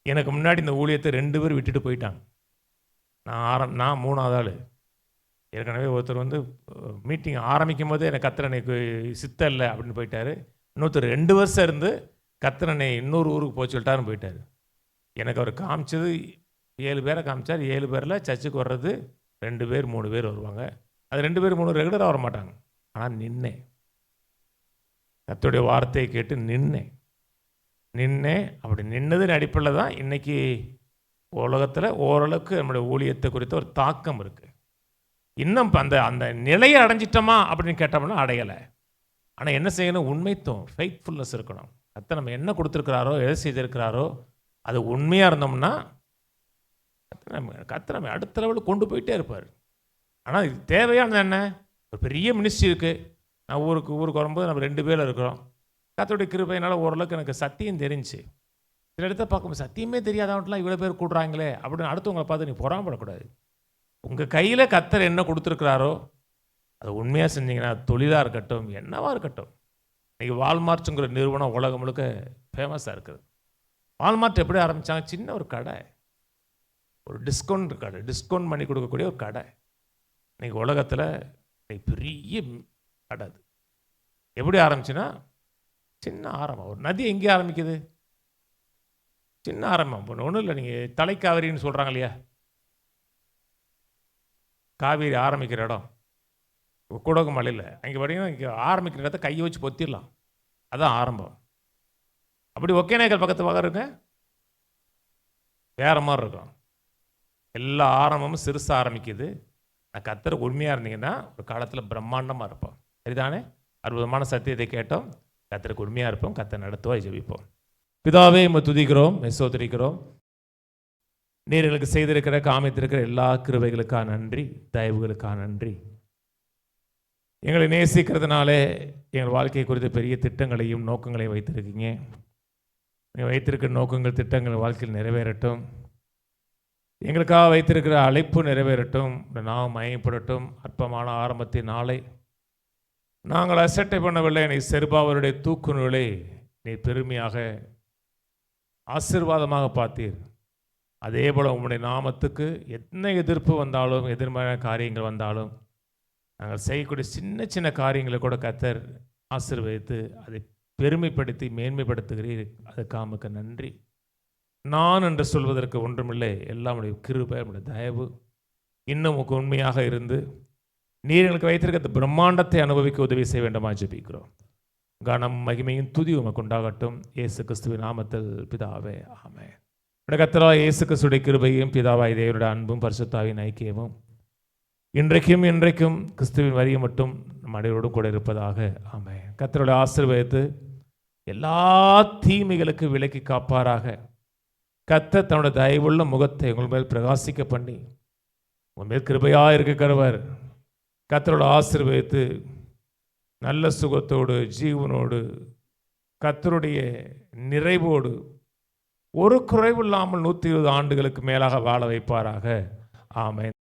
[SPEAKER 2] எனக்கு முன்னாடி இந்த ஊழியத்தை 2 பேர் விட்டுட்டு போயிட்டாங்க. நான் 3ஆவது ஆள். ஏற்கனவே ஒருத்தர் மீட்டிங் ஆரம்பிக்கும் போதே எனக்கு கத்திரனைக்கு சித்தம் இல்லை அப்படின்னு போயிட்டார். இன்னொருத்தர் 2 வருஷம் இருந்து கத்திரனை இன்னொரு ஊருக்கு போய் சொல்லிட்டாருன்னு போயிட்டார். எனக்கு அவர் காமிச்சது 7 பேரை காமிச்சார். 7 பேரில் சர்ச்சுக்கு வர்றது 2 பேர் 3 பேர் வருவாங்க. அது 2 பேர் 3 ரெகுலராக வர மாட்டாங்க. ஆனால் நின்னேன், கர்த்தருடைய வார்த்தையை கேட்டு நின்னேன். அப்படி நின்னதின் அடிப்படையில் தான் இன்றைக்கி உலகத்தில் ஓரளவுக்கு நம்முடைய ஊழியத்தை குறித்த ஒரு தாக்கம் இருக்குது. இன்னும் அந்த அந்த நிலையை அடைஞ்சிட்டோமா அப்படின்னு கேட்டோம்னா அடையலை. ஆனால் என்ன செய்யணும்? உண்மைத்துவம், ஃபெய்த்ஃபுல்னஸ் இருக்கணும். கர்த்தர் நம்ம என்ன கொடுத்துருக்கிறாரோ, எதை செய்திருக்கிறாரோ அது உண்மையாக இருந்தோம்னா கர்த்தர் நம்ம அடுத்த லெவலுக்கு கொண்டு போயிட்டே இருப்பார். ஆனால் இது தேவையானது என்ன? ஒரு பெரிய மினிஸ்ட்ரி இருக்குது. நான் ஊருக்கு வரும்போது நம்ம 2 பேர் இருக்கிறோம். கர்த்தருடைய கிருபையினால் ஓரளவுக்கு எனக்கு சத்தியம் தெரிஞ்சு. சில இடத்த பார்க்கும்போது சத்தியமே தெரியாதவன்ட்டுலாம் இவ்வளோ பேர் கூடுறாங்களே அப்படின்னு அடுத்தவங்களை பார்த்து நீ பொறாமப்படக்கூடாது. உங்கள் கையில் கர்த்தர் என்ன கொடுத்துருக்கிறாரோ அது உண்மையாக செஞ்சீங்கன்னா, தொழிலாக இருக்கட்டும், என்னவா இருக்கட்டும். இன்றைக்கி வால்மார்ட்ஸுங்கிற நிறுவனம் உலகம் முழுக்க ஃபேமஸாக இருக்குது. வால்மார்ட் எப்படி ஆரம்பித்தாங்க? சின்ன ஒரு கடை, ஒரு டிஸ்கவுண்ட் கடை, டிஸ்கவுண்ட் பண்ணி கொடுக்கக்கூடிய ஒரு கடை. இன்றைக்கி உலகத்தில் பெரிய கடை. அது எப்படி ஆரம்பிச்சுன்னா, சின்ன ஆரம்பம். ஒரு நதி எங்கே ஆரம்பிக்குது? சின்ன ஆரம்பம். ஒன்றும் இல்லை, நீங்கள் தலைக்காவிரின்னு சொல்கிறாங்க இல்லையா, காவேரி ஆரம்பிக்கிற இடம் குடகு மலையில், அங்கே பார்த்தீங்கன்னா இங்கே ஆரம்பிக்கிற இடத்த கையை வச்சு பொத்திடலாம். அதுதான் ஆரம்பம். அப்படி ஒகேனக்கல் பக்கத்து பாருங்க, வேறு மாதிரி இருக்கும். எல்லா ஆரம்பமும் சிறுசாக ஆரம்பிக்குது. நான் கர்த்தருக்கு உண்மையாக இருந்தீங்கன்னா ஒரு காலத்தில் பிரம்மாண்டமாக இருப்போம். சரிதானே? அற்புதமான சத்தியத்தை கேட்டோம். கர்த்தருக்கு உண்மையாக இருப்போம். கர்த்தர் நடத்துவாய். ஜெபிப்போம். பிதாவே, நம்ம துதிக்கிறோம், சோதரிக்கிறோம். நீர் எங்களுக்கு செய்திருக்கிற, காமித்திருக்கிற எல்லா கிருபைகளுக்காக நன்றி, தயவுகளுக்காக நன்றி. எங்களை நேசிக்கிறதுனாலே எங்கள் வாழ்க்கை குறித்த பெரிய திட்டங்களையும் நோக்கங்களையும் வைத்திருக்கீங்க. நீங்கள் வைத்திருக்கிற நோக்கங்கள், திட்டங்கள் வாழ்க்கையில் நிறைவேறட்டும். எங்களுக்காக வைத்திருக்கிற அழைப்பு நிறைவேறட்டும். நாம் மயப்படட்டும். அற்பமான ஆரம்பத்தின் நாளை நாங்கள் அசட்டை பண்ணவில்லை. நீ செருபாவருடைய தூக்கு நூலை நீ பெருமையாக ஆசீர்வாதமாக பார்த்தீர். அதே போல் உங்களுடைய நாமத்துக்கு என்ன எதிர்ப்பு வந்தாலும், எதிர்மறையான காரியங்கள் வந்தாலும், நாங்கள் செய்யக்கூடிய சின்ன சின்ன காரியங்களை கூட கர்த்தர் ஆசீர்வதித்து அதை பெருமைப்படுத்தி மேன்மைப்படுத்துகிறீர். அதுக்காக உமக்கு நன்றி. நான் என்று சொல்வதற்கு ஒன்றுமில்லை. எல்லாம் உடைய கிருபை, உடைய தயவு. இன்னும் உனக்கு உண்மையாக இருந்து நீர் எங்களுக்கு வைத்திருக்க பிரம்மாண்டத்தை அனுபவிக்க உதவி செய்ய வேண்டுமா ஜெபிக்கிறோம். கனம், மகிமையும் துதி உமக்கு உண்டாகட்டும். இயேசு கிறிஸ்துவின் நாமத்தில் பிதாவே, ஆமென். கர்த்தராகிய இயேசு கிறிஸ்துவின் கிருபையும், பிதாவாகிய தேவனுடைய அன்பும், பரிசுத்தாவின் ஐக்கியமும் இன்றைக்கும் என்றைக்கும் கிறிஸ்துவின் வரியை மட்டும் நம் அனைவரோடும் கூட இருப்பதாக. ஆமென். கர்த்தருடைய ஆசீர்வாதத்து எல்லா தீமைகளுக்கு விலக்கி காப்பாராக. கர்த்தர் தன்னுடைய தயவுள்ள முகத்தை உங்கள் மேல் பிரகாசிக்க பண்ணி உங்கள் மேல் கிருபையாக இருக்க கருவர். கர்த்தரோட ஆசீர்வதித்து நல்ல சுகத்தோடு, ஜீவனோடு, கர்த்தருடைய நிறைவோடு, ஒரு குறைவு இல்லாமல் 120 ஆண்டுகளுக்கு மேலாக வாழ வைப்பாராக. ஆமென்.